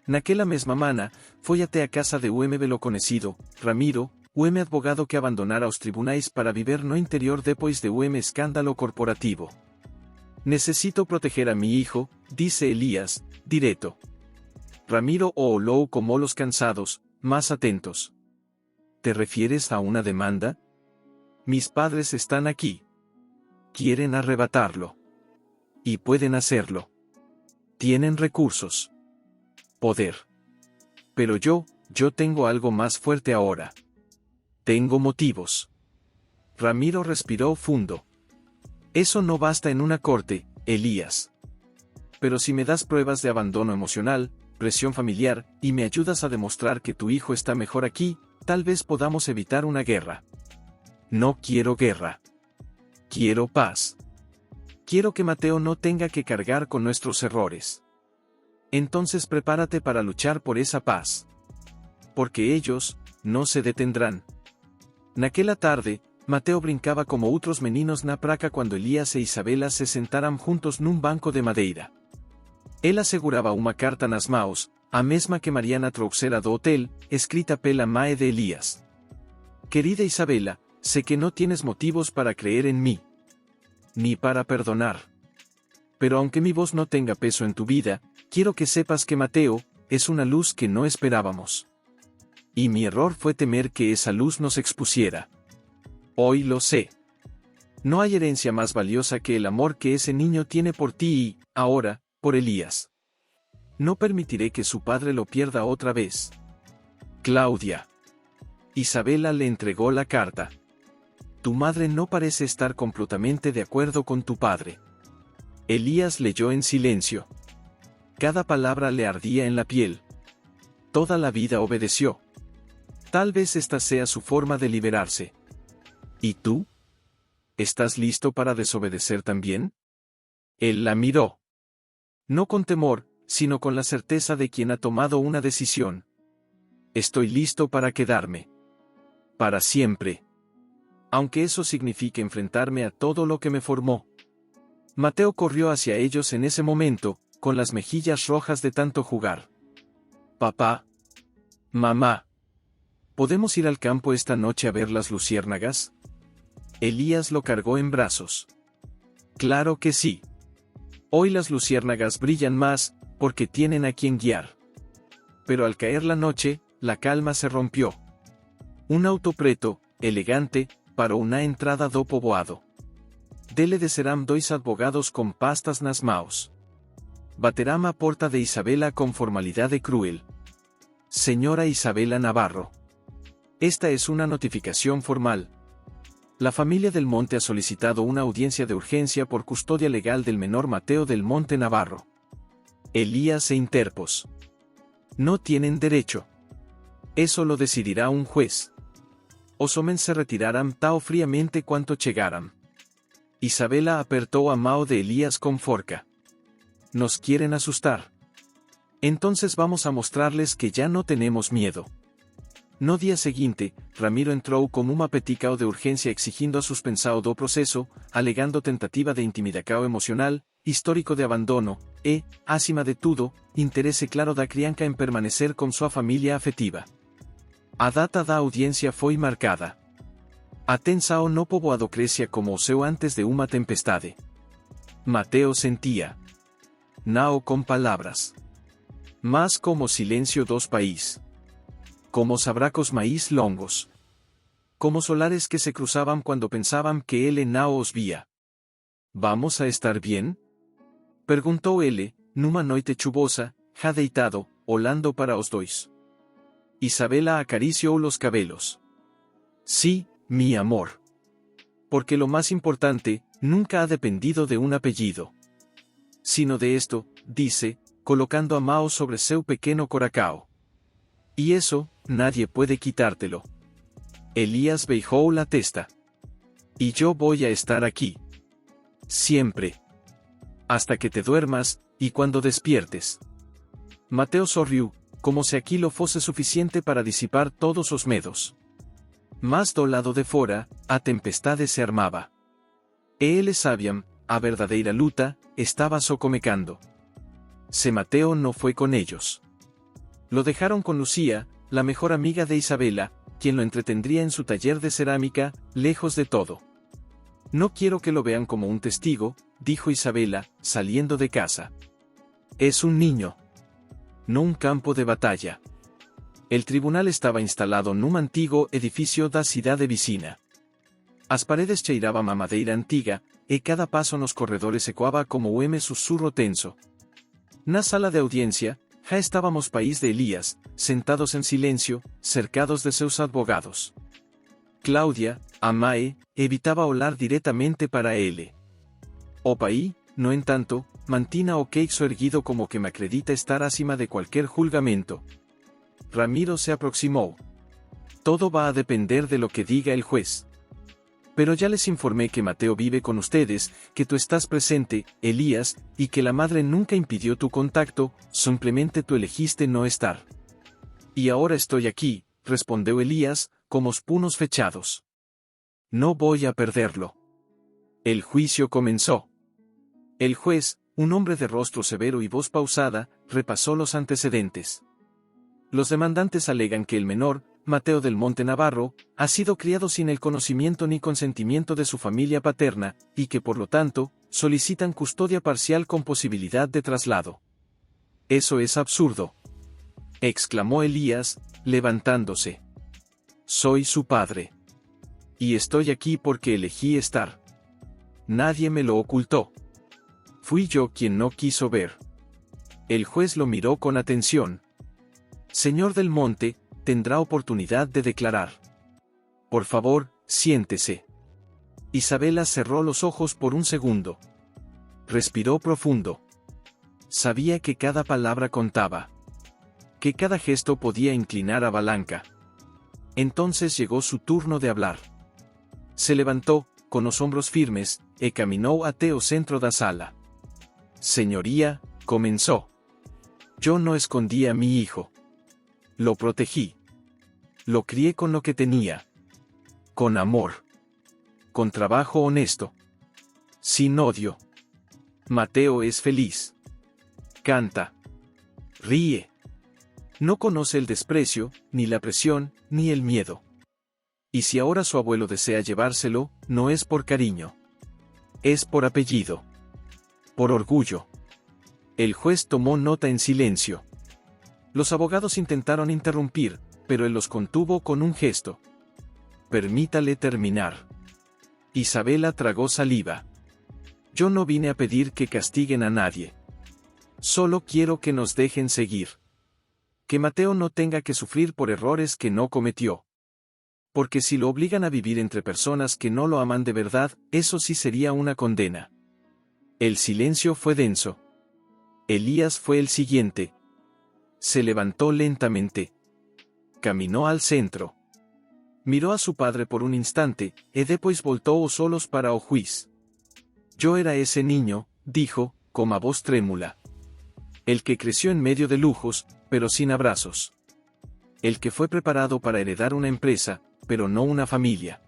Naquela mesma mana, foi até a casa de velo conhecido, Ramiro, advogado que abandonara os tribunais para viver no interior depois de escándalo corporativo. Necesito proteger a mi hijo, dice Elías, direto. Ramiro o olou como los cansados, más atentos. ¿Te refieres a una demanda? Mis padres están aquí. Quieren arrebatarlo. Y pueden hacerlo. Tienen recursos. Poder. Pero yo tengo algo más fuerte ahora. Tengo motivos. Ramiro respiró fundo. Eso no basta en una corte, Elías. Pero si me das pruebas de abandono emocional, presión familiar, y me ayudas a demostrar que tu hijo está mejor aquí, tal vez podamos evitar una guerra. No quiero guerra. Quiero paz. Quiero que Mateo no tenga que cargar con nuestros errores. Entonces prepárate para luchar por esa paz. Porque ellos no se detendrán. Naquela tarde, Mateo brincaba como outros meninos na praca quando Elías e Isabela se sentaram juntos num banco de madeira. Ela seguraba uma carta nas mãos, a mesma que Mariana trouxera do hotel, escrita pela mãe de Elías. Querida Isabela, sé que no tienes motivos para creer en mí. Ni para perdonar. Pero aunque mi voz no tenga peso en tu vida, quiero que sepas que Mateo es una luz que no esperábamos. Y mi error fue temer que esa luz nos expusiera. Hoy lo sé. No hay herencia más valiosa que el amor que ese niño tiene por ti y, ahora, por Elías. No permitiré que su padre lo pierda otra vez. Claudia. Isabela le entregó la carta. Tu madre no parece estar completamente de acuerdo con tu padre. Elías leyó en silencio. Cada palabra le ardía en la piel. Toda la vida obedeció. Tal vez esta sea su forma de liberarse. ¿Y tú? ¿Estás listo para desobedecer también? Él la miró. No con temor, sino con la certeza de quien ha tomado una decisión. Estoy listo para quedarme. Para siempre. Aunque eso signifique enfrentarme a todo lo que me formó. Mateo corrió hacia ellos en ese momento, con las mejillas rojas de tanto jugar. Papá. Mamá. ¿Podemos ir al campo esta noche a ver las luciérnagas? Elías lo cargó en brazos. Claro que sí. Hoy las luciérnagas brillan más, porque tienen a quien guiar. Pero al caer la noche, la calma se rompió. Un auto preto, elegante, parou na entrada do povoado. Dele descerán 2 advogados con pastas nas mãos. Baterán a porta de Isabela con formalidade cruel. Señora Isabela Navarro. Esta es una notificación formal. La familia del Monte ha solicitado una audiencia de urgencia por custodia legal del menor Mateo del Monte Navarro. Elías e interpos. No tienen derecho. Eso lo decidirá un juez. Os homens se retirarán tão friamente cuanto llegaran. Isabela apertó a mão de Elías con forca. Nos quieren asustar. Entonces vamos a mostrarles que ya no tenemos miedo. No día seguinte, Ramiro entrou con uma petição de urgencia exigindo a suspensão do proceso, alegando tentativa de intimidação emocional, histórico de abandono, acima de tudo, interesse claro da criança em permanecer com sua família afetiva. A data da audiência foi marcada. A tensão no povoado crescia como o céu antes de uma tempestade. Mateo sentia. Não com palavras. Mas como silêncio dos país. Como sabracos maíz longos. Como solares que se cruzavam quando pensavam que ele não os via. Vamos a estar bem? Perguntou ele, numa noite chuvosa, já deitado, olhando para os dois. Isabela acariciou los cabelos. Sí, mi amor. Porque lo más importante, nunca ha dependido de un apellido. Sino de esto, dice, colocando a mão sobre seu pequeno coracao. Y eso, nadie puede quitártelo. Elías beijó la testa. Y yo voy a estar aquí. Siempre. Hasta que te duermas, y cuando despiertes. Mateo sorriu, como se aquilo fosse suficiente para disipar todos os medos. Mas do lado de fora, a tempestade se armaba. E eles sabiam, a verdadeira luta, estaba socomecando. Se Mateo no fue con ellos. Lo dejaron con Lucía, la mejor amiga de Isabela, quien lo entretendría en su taller de cerámica, lejos de todo. No quiero que lo vean como un testigo, dijo Isabela, saliendo de casa. Es un niño. No un campo de batalla. El tribunal estaba instalado num antigo edificio da cidade vicina. As paredes cheiravam a madeira antiga, e cada paso nos corredores ecoaba como o sussurro tenso. Na sala de audiencia, já estábamos país de Elías, sentados en silencio, cercados de seus advogados. Cláudia, a mãe, evitaba olhar diretamente para ele. O pai, no entanto, mantina o queixo erguido como que me acredita estar acima de cualquier julgamento. Ramiro se aproximó. Todo va a depender de lo que diga el juez. Pero ya les informé que Mateo vive con ustedes, que tú estás presente, Elías, y que la madre nunca impidió tu contacto, simplemente tú elegiste no estar. Y ahora estoy aquí, respondió Elías, con los puños fechados. No voy a perderlo. El juicio comenzó. El juez, un hombre de rostro severo y voz pausada, repasó los antecedentes. Los demandantes alegan que el menor, Mateo del Monte Navarro, ha sido criado sin el conocimiento ni consentimiento de su familia paterna, y que por lo tanto, solicitan custodia parcial con posibilidad de traslado. Eso es absurdo. Exclamó Elías, levantándose. Soy su padre. Y estoy aquí porque elegí estar. Nadie me lo ocultó. Fui yo quien no quiso ver. El juez lo miró con atención. Señor del Monte, tendrá oportunidad de declarar. Por favor, siéntese. Isabela cerró los ojos por un segundo. Respiró profundo. Sabía que cada palabra contaba. Que cada gesto podía inclinar a Balanca. Entonces llegó su turno de hablar. Se levantó, con los hombros firmes, e caminó até o centro da sala. Señoría, comenzó. Yo no escondí a mi hijo. Lo protegí. Lo crié con lo que tenía. Con amor. Con trabajo honesto. Sin odio. Mateo es feliz. Canta. Ríe. No conoce el desprecio, ni la presión, ni el miedo. Y si ahora su abuelo desea llevárselo, no es por cariño. Es por apellido. Por orgullo. El juez tomó nota en silencio. Los abogados intentaron interrumpir, pero él los contuvo con un gesto. Permítale terminar. Isabela tragó saliva. Yo no vine a pedir que castiguen a nadie. Solo quiero que nos dejen seguir. Que Mateo no tenga que sufrir por errores que no cometió. Porque si lo obligan a vivir entre personas que no lo aman de verdad, eso sí sería una condena. El silencio fue denso. Elías fue el siguiente. Se levantó lentamente. Caminó al centro. Miró a su padre por un instante, e depois voltou os olhos para o juiz. Yo era ese niño, dijo, con voz trémula. El que creció en medio de lujos, pero sin abrazos. El que fue preparado para heredar una empresa, pero no una familia.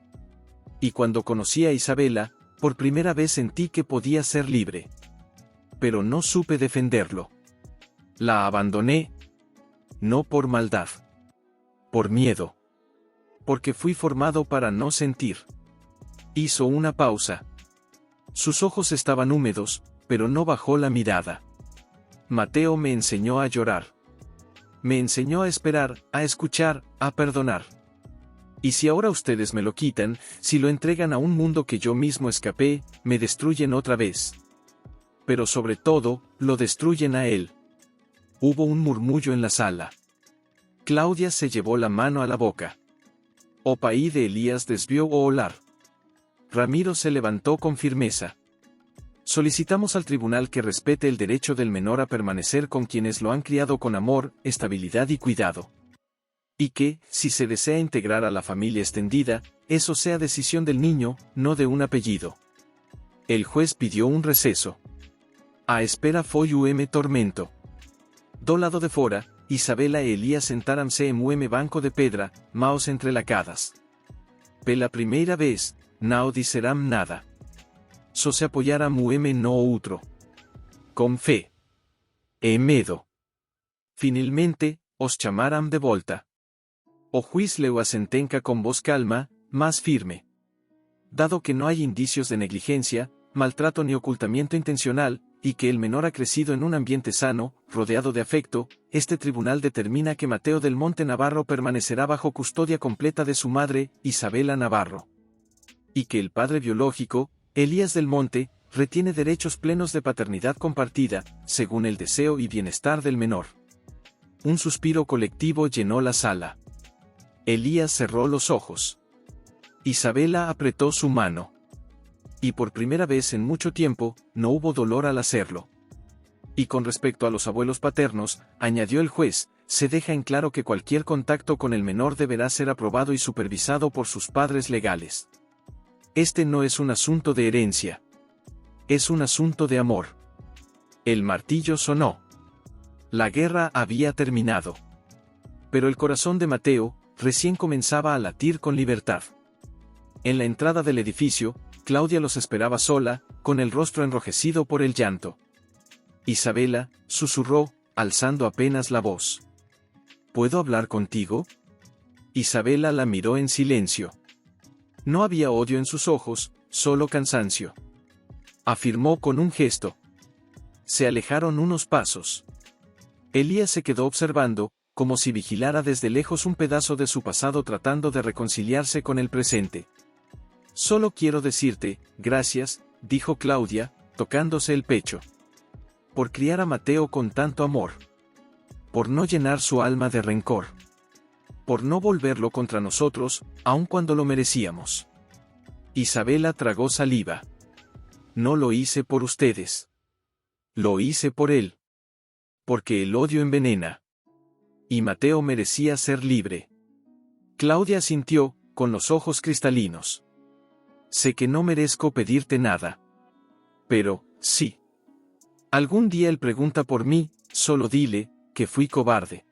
Y cuando conocí a Isabela, por primera vez sentí que podía ser libre. pero no supe defenderlo. La abandoné. No por maldad. Por miedo. Porque fui formado para no sentir. Hizo una pausa. Sus ojos estaban húmedos, pero no bajó la mirada. Mateo me enseñó a llorar. Me enseñó a esperar, a escuchar, a perdonar. Y si ahora ustedes me lo quitan, si lo entregan a un mundo que yo mismo escapé, me destruyen otra vez. Pero sobre todo, lo destruyen a él. Hubo un murmullo en la sala. Claudia se llevó la mano a la boca. Opaí de Elías desvió Olar. Ramiro se levantó con firmeza. Solicitamos al tribunal que respete el derecho del menor a permanecer con quienes lo han criado con amor, estabilidad y cuidado. Y que, si se desea integrar a la familia extendida, eso sea decisión del niño, no de un apellido. El juez pidió un receso. A espera foi tormento. Do lado de fora, Isabela e Elías sentaram-se en banco de pedra, maos entrelacadas. Pela primeira vez, não disseram nada. Só se apoyaram no outro. Com fé. E medo. Finalmente, os chamaram de volta. O juiz leu a sentença con voz calma, más firme. Dado que no hay indicios de negligencia, maltrato ni ocultamiento intencional, y que el menor ha crecido en un ambiente sano, rodeado de afecto, este tribunal determina que Mateo del Monte Navarro permanecerá bajo custodia completa de su madre, Isabela Navarro. Y que el padre biológico, Elías del Monte, retiene derechos plenos de paternidad compartida, según el deseo y bienestar del menor. Un suspiro colectivo llenó la sala. Elías cerró los ojos. Isabela apretó su mano. Y por primera vez en mucho tiempo, no hubo dolor al hacerlo. Y con respecto a los abuelos paternos, añadió el juez, se deja en claro que cualquier contacto con el menor deberá ser aprobado y supervisado por sus padres legales. Este no es un asunto de herencia. Es un asunto de amor. El martillo sonó. La guerra había terminado. Pero el corazón de Mateo, recién comenzaba a latir con libertad. En la entrada del edificio, Claudia los esperaba sola, con el rostro enrojecido por el llanto. Isabela, susurró, alzando apenas la voz. ¿Puedo hablar contigo? Isabela la miró en silencio. No había odio en sus ojos, solo cansancio. Afirmó con un gesto. Se alejaron unos pasos. Elías se quedó observando, como si vigilara desde lejos un pedazo de su pasado tratando de reconciliarse con el presente. Solo quiero decirte, gracias, dijo Claudia, tocándose el pecho. Por criar a Mateo con tanto amor. Por no llenar su alma de rencor. Por no volverlo contra nosotros, aun cuando lo merecíamos. Isabela tragó saliva. No lo hice por ustedes. Lo hice por él. Porque el odio envenena. Y Mateo merecía ser libre. Claudia asintió, con los ojos cristalinos. Sé que no merezco pedirte nada. Pero, sí. Algún día él pregunta por mí, solo dile, que fui cobarde.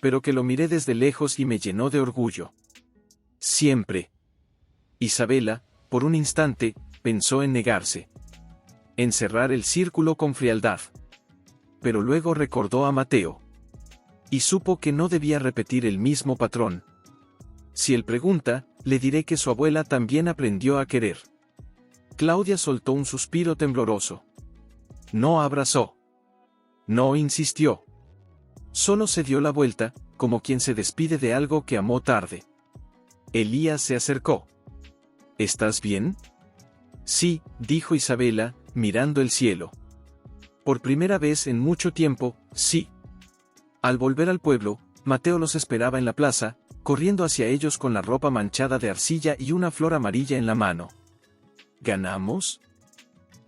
Pero que lo miré desde lejos y me llenó de orgullo. Siempre. Isabela, por un instante, pensó en negarse. En cerrar el círculo con frialdad. Pero luego recordó a Mateo. Y supo que no debía repetir el mismo patrón. Si él pregunta, le diré que su abuela también aprendió a querer. Claudia soltó un suspiro tembloroso. No abrazó. No insistió. Solo se dio la vuelta, como quien se despide de algo que amó tarde. Elías se acercó. ¿Estás bien? Sí, dijo Isabela, mirando el cielo. Por primera vez en mucho tiempo, sí. Al volver al pueblo, Mateo los esperaba en la plaza, corriendo hacia ellos con la ropa manchada de arcilla y una flor amarilla en la mano. ¿Ganamos?,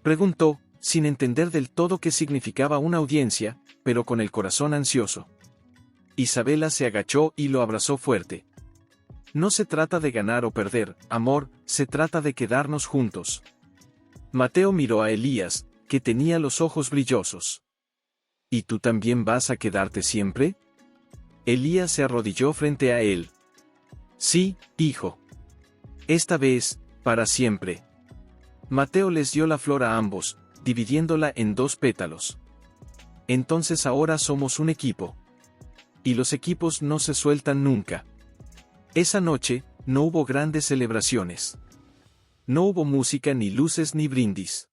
preguntó, sin entender del todo qué significaba una audiencia, pero con el corazón ansioso. Isabela se agachó y lo abrazó fuerte. No se trata de ganar o perder, amor, se trata de quedarnos juntos. Mateo miró a Elías, que tenía los ojos brillosos. ¿Y tú también vas a quedarte siempre? Elías se arrodilló frente a él. Sí, hijo. Esta vez, para siempre. Mateo les dio la flor a ambos, dividiéndola en 2 pétalos. Entonces ahora somos un equipo. Y los equipos no se sueltan nunca. Esa noche, no hubo grandes celebraciones. No hubo música ni luces ni brindis.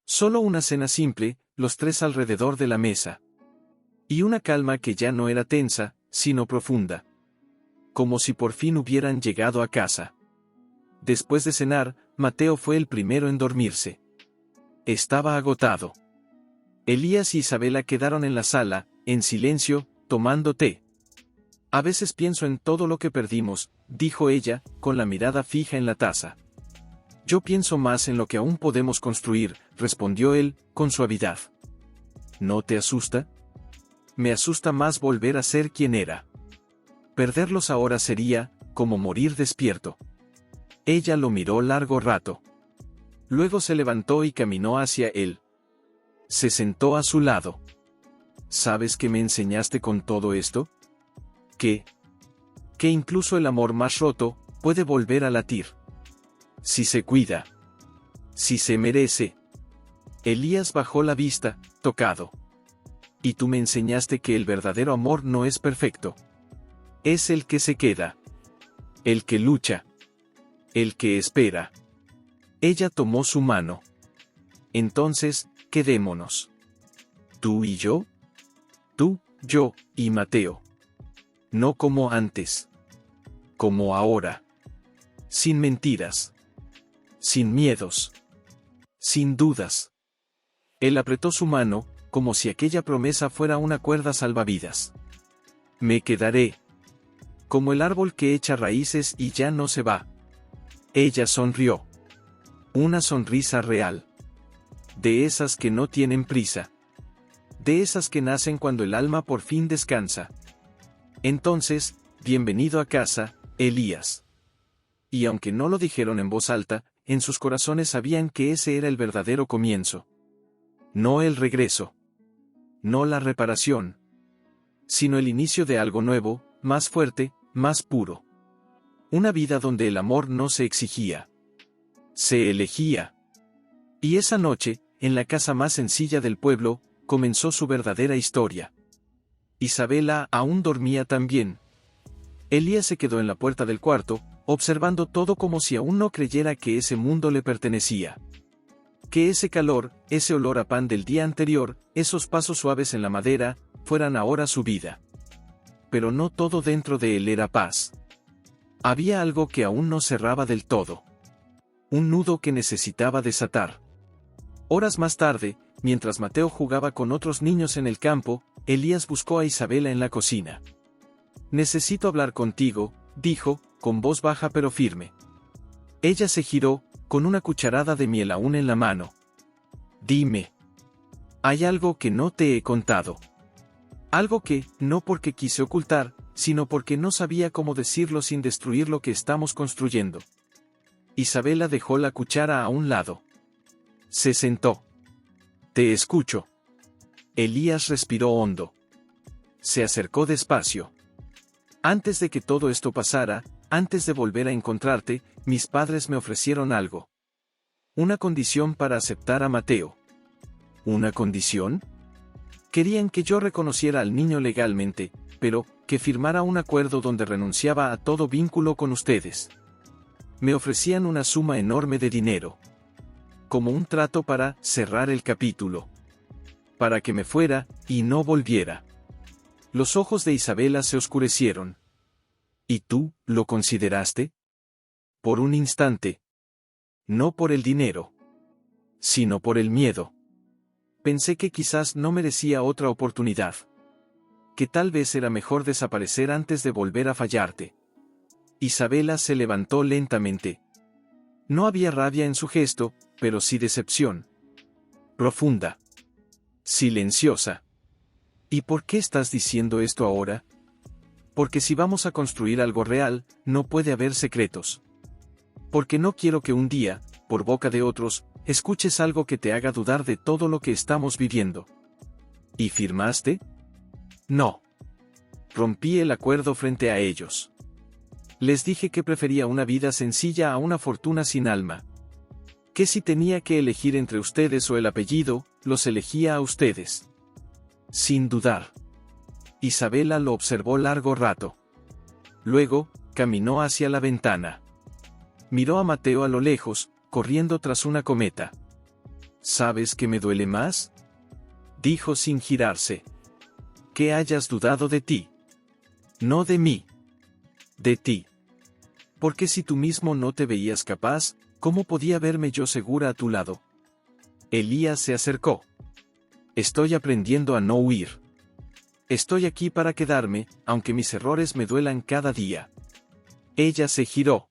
Solo una cena simple, los 3 alrededor de la mesa. Y una calma que ya no era tensa, sino profunda. Como si por fin hubieran llegado a casa. Después de cenar, Mateo fue el primero en dormirse. Estaba agotado. Elías y Isabela quedaron en la sala, en silencio, tomando té. A veces pienso en todo lo que perdimos, dijo ella, con la mirada fija en la taza. Yo pienso más en lo que aún podemos construir, respondió él, con suavidad. ¿No te asusta? Me asusta más volver a ser quien era. Perderlos ahora sería, como morir despierto. Ella lo miró largo rato. Luego se levantó y caminó hacia él. Se sentó a su lado. ¿Sabes qué me enseñaste con todo esto? Que incluso el amor más roto, puede volver a latir. Si se cuida. Si se merece. Elías bajó la vista, tocado. Y tú me enseñaste que el verdadero amor no es perfecto. Es el que se queda. El que lucha. El que espera. Ella tomó su mano. Entonces, quedémonos. ¿Tú y yo? Tú, yo, y Mateo. No como antes. Como ahora. Sin mentiras. Sin miedos. Sin dudas. Él apretó su mano, como si aquella promesa fuera una cuerda salvavidas. Me quedaré. Como el árbol que echa raíces y ya no se va. Ella sonrió. Una sonrisa real. De esas que no tienen prisa. De esas que nacen cuando el alma por fin descansa. Entonces, bienvenido a casa, Elías. Y aunque no lo dijeron en voz alta, en sus corazones sabían que ese era el verdadero comienzo. No el regreso. No la reparación. Sino el inicio de algo nuevo, más fuerte, más puro. Una vida donde el amor no se exigía. Se elegía. Y esa noche, en la casa más sencilla del pueblo, comenzó su verdadera historia. Isabela aún dormía también. Elías se quedó en la puerta del cuarto, observando todo como si aún no creyera que ese mundo le pertenecía. Que ese calor, ese olor a pan del día anterior, esos pasos suaves en la madera, fueran ahora su vida. Pero no todo dentro de él era paz. Había algo que aún no cerraba del todo. Un nudo que necesitaba desatar. Horas más tarde, mientras Mateo jugaba con otros niños en el campo, Elías buscó a Isabela en la cocina. Necesito hablar contigo, dijo, con voz baja pero firme. Ella se giró, con una cucharada de miel aún en la mano. Dime. Hay algo que no te he contado. Algo que, no porque quise ocultar, sino porque no sabía cómo decirlo sin destruir lo que estamos construyendo. Isabela dejó la cuchara a un lado. Se sentó. Te escucho. Elías respiró hondo. Se acercó despacio. Antes de que todo esto pasara, antes de volver a encontrarte, mis padres me ofrecieron algo. Una condición para aceptar a Mateo. ¿Una condición? Querían que yo reconociera al niño legalmente, pero, que firmara un acuerdo donde renunciaba a todo vínculo con ustedes. Me ofrecían una suma enorme de dinero. Como un trato para cerrar el capítulo. Para que me fuera, y no volviera. Los ojos de Isabela se oscurecieron. ¿Y tú, lo consideraste? Por un instante. No por el dinero. Sino por el miedo. Pensé que quizás no merecía otra oportunidad. Que tal vez era mejor desaparecer antes de volver a fallarte. Isabela se levantó lentamente. No había rabia en su gesto, pero sí decepción. Profunda. Silenciosa. ¿Y por qué estás diciendo esto ahora? Porque si vamos a construir algo real, no puede haber secretos. Porque no quiero que un día, por boca de otros, escuches algo que te haga dudar de todo lo que estamos viviendo. ¿Y firmaste? No. Rompí el acuerdo frente a ellos. Les dije que prefería una vida sencilla a una fortuna sin alma. Que si tenía que elegir entre ustedes o el apellido, los elegía a ustedes. Sin dudar. Isabela lo observó largo rato. Luego, caminó hacia la ventana. Miró a Mateo a lo lejos, corriendo tras una cometa. ¿Sabes qué me duele más?, dijo sin girarse. Que hayas dudado de ti. No de mí. De ti. Porque si tú mismo no te veías capaz, ¿cómo podía verme yo segura a tu lado? Elías se acercó. Estoy aprendiendo a no huir. Estoy aquí para quedarme, aunque mis errores me duelan cada día. Ella se giró.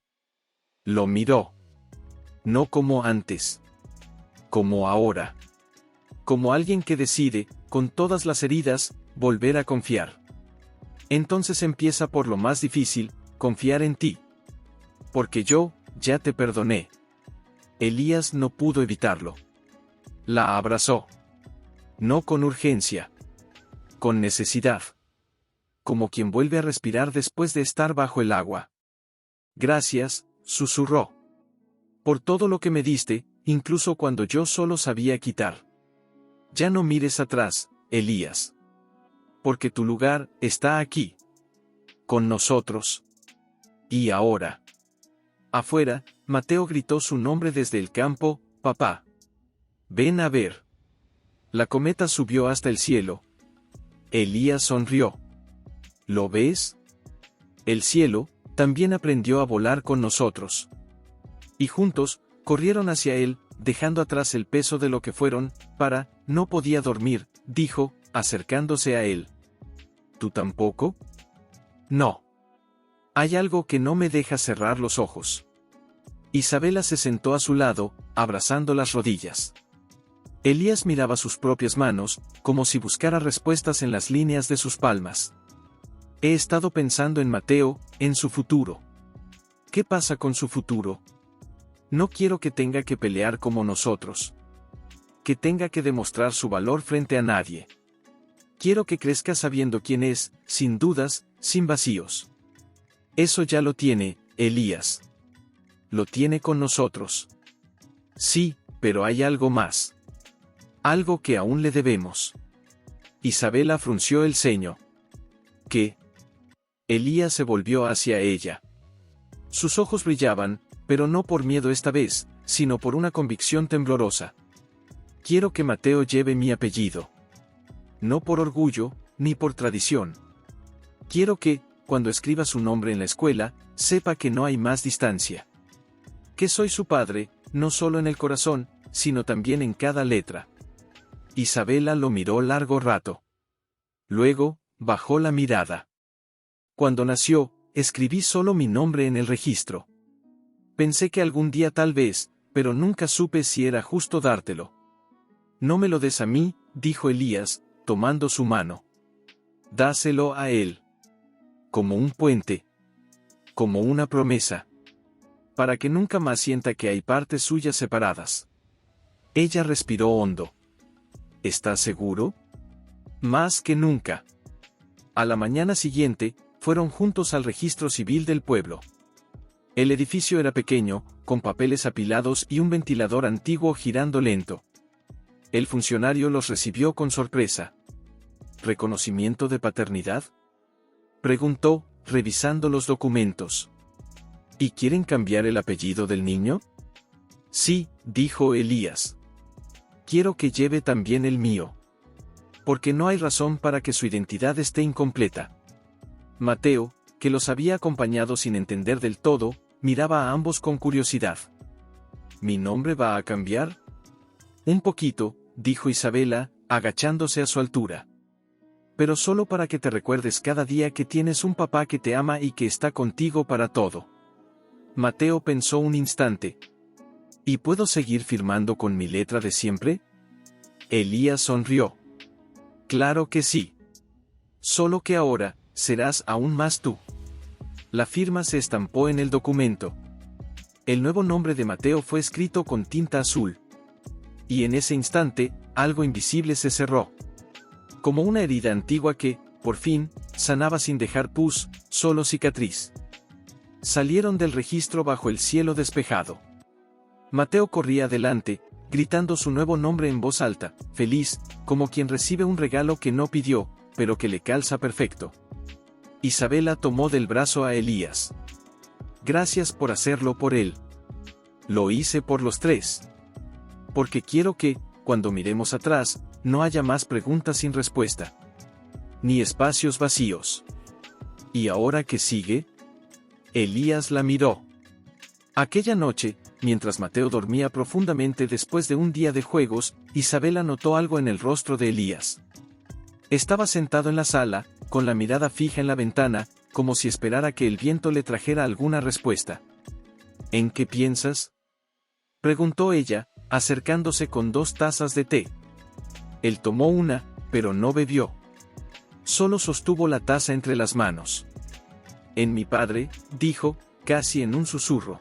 Lo miró. No como antes. Como ahora. Como alguien que decide, con todas las heridas, volver a confiar. Entonces empieza por lo más difícil, confiar en ti. Porque yo, ya te perdoné. Elías no pudo evitarlo. La abrazó. No con urgencia. Con necesidad. Como quien vuelve a respirar después de estar bajo el agua. Gracias, susurró. Por todo lo que me diste, incluso cuando yo solo sabía quitar. Ya no mires atrás, Elías. Porque tu lugar está aquí. Con nosotros. Y ahora. Afuera, Mateo gritó su nombre desde el campo: papá. Ven a ver. La cometa subió hasta el cielo. Elías sonrió. ¿Lo ves? El cielo también aprendió a volar con nosotros. Y juntos, corrieron hacia él, dejando atrás el peso de lo que fueron. No podía dormir, dijo, acercándose a él. ¿Tú tampoco? No. Hay algo que no me deja cerrar los ojos. Isabela se sentó a su lado, abrazando las rodillas. Elías miraba sus propias manos, como si buscara respuestas en las líneas de sus palmas. He estado pensando en Mateo, en su futuro. ¿Qué pasa con su futuro? No quiero que tenga que pelear como nosotros. Que tenga que demostrar su valor frente a nadie. Quiero que crezca sabiendo quién es, sin dudas, sin vacíos. Eso ya lo tiene, Elías. Lo tiene con nosotros. Sí, pero hay algo más. Algo que aún le debemos. Isabela frunció el ceño. ¿Qué? Elías se volvió hacia ella. Sus ojos brillaban, pero no por miedo esta vez, sino por una convicción temblorosa. Quiero que Mateo lleve mi apellido. No por orgullo, ni por tradición. Quiero que, cuando escriba su nombre en la escuela, sepa que no hay más distancia. Que soy su padre, no solo en el corazón, sino también en cada letra. Isabela lo miró largo rato. Luego, bajó la mirada. Cuando nació, escribí solo mi nombre en el registro. Pensé que algún día tal vez, pero nunca supe si era justo dártelo. No me lo des a mí, dijo Elías, tomando su mano. Dáselo a él. Como un puente. Como una promesa. Para que nunca más sienta que hay partes suyas separadas. Ella respiró hondo. ¿Estás seguro? Más que nunca. A la mañana siguiente, fueron juntos al registro civil del pueblo. El edificio era pequeño, con papeles apilados y un ventilador antiguo girando lento. El funcionario los recibió con sorpresa. ¿Reconocimiento de paternidad?, preguntó, revisando los documentos. ¿Y quieren cambiar el apellido del niño? Sí, dijo Elías. Quiero que lleve también el mío. Porque no hay razón para que su identidad esté incompleta. Mateo, que los había acompañado sin entender del todo, miraba a ambos con curiosidad. ¿Mi nombre va a cambiar? Un poquito, dijo Isabela, agachándose a su altura. Pero solo para que te recuerdes cada día que tienes un papá que te ama y que está contigo para todo. Mateo pensó un instante. ¿Y puedo seguir firmando con mi letra de siempre? Elías sonrió. Claro que sí. Solo que ahora, serás aún más tú. La firma se estampó en el documento. El nuevo nombre de Mateo fue escrito con tinta azul. Y en ese instante, algo invisible se cerró. Como una herida antigua que, por fin, sanaba sin dejar pus, solo cicatriz. Salieron del registro bajo el cielo despejado. Mateo corría adelante, gritando su nuevo nombre en voz alta, feliz, como quien recibe un regalo que no pidió, pero que le calza perfecto. Isabela tomó del brazo a Elías. Gracias por hacerlo por él. Lo hice por los tres. Porque quiero que, cuando miremos atrás, no haya más preguntas sin respuesta. Ni espacios vacíos. ¿Y ahora qué sigue? Elías la miró. Aquella noche, mientras Mateo dormía profundamente después de un día de juegos, Isabela notó algo en el rostro de Elías. Estaba sentado en la sala, con la mirada fija en la ventana, como si esperara que el viento le trajera alguna respuesta. ¿En qué piensas?, preguntó ella, acercándose con 2 tazas de té. Él tomó una, pero no bebió. Solo sostuvo la taza entre las manos. En mi padre, dijo, casi en un susurro.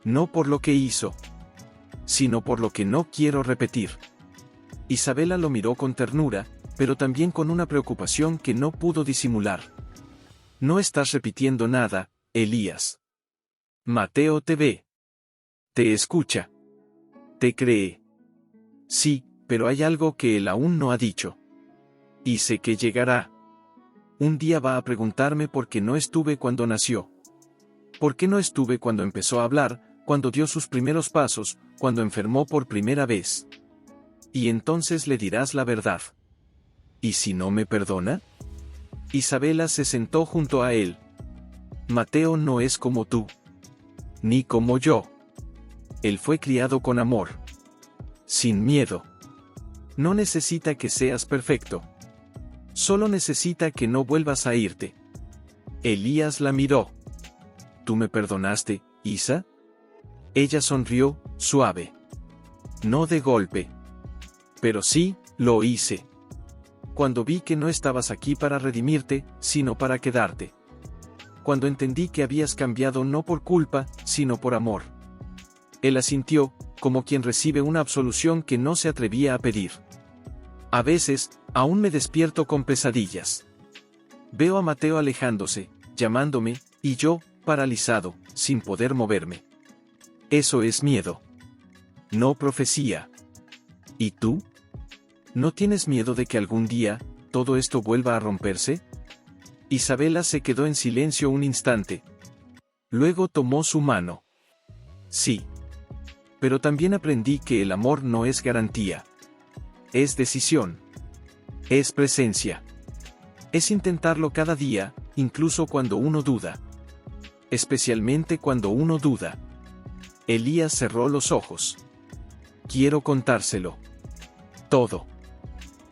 No por lo que hizo, sino por lo que no quiero repetir. Isabela lo miró con ternura, pero también con una preocupación que no pudo disimular. No estás repitiendo nada, Elías. Mateo te ve. Te escucha. Te cree. Sí, pero hay algo que él aún no ha dicho. Y sé que llegará. Un día va a preguntarme por qué no estuve cuando nació. ¿Por qué no estuve cuando empezó a hablar, cuando dio sus primeros pasos, cuando enfermó por primera vez? Y entonces le dirás la verdad. ¿Y si no me perdona? Isabela se sentó junto a él. Mateo no es como tú. Ni como yo. Él fue criado con amor. Sin miedo. No necesita que seas perfecto. Solo necesita que no vuelvas a irte. Elías la miró. ¿Tú me perdonaste, Isa? Ella sonrió, suave. No de golpe. Pero sí, lo hice. Cuando vi que no estabas aquí para redimirte, sino para quedarte. Cuando entendí que habías cambiado no por culpa, sino por amor. Él asintió, como quien recibe una absolución que no se atrevía a pedir. A veces, aún me despierto con pesadillas. Veo a Mateo alejándose, llamándome, y yo, paralizado, sin poder moverme. Eso es miedo. No profecía. ¿Y tú? ¿No tienes miedo de que algún día, todo esto vuelva a romperse? Isabela se quedó en silencio un instante. Luego tomó su mano. Sí. Pero también aprendí que el amor no es garantía. Es decisión. Es presencia. Es intentarlo cada día, incluso cuando uno duda. Especialmente cuando uno duda. Elías cerró los ojos. Quiero contárselo. Todo.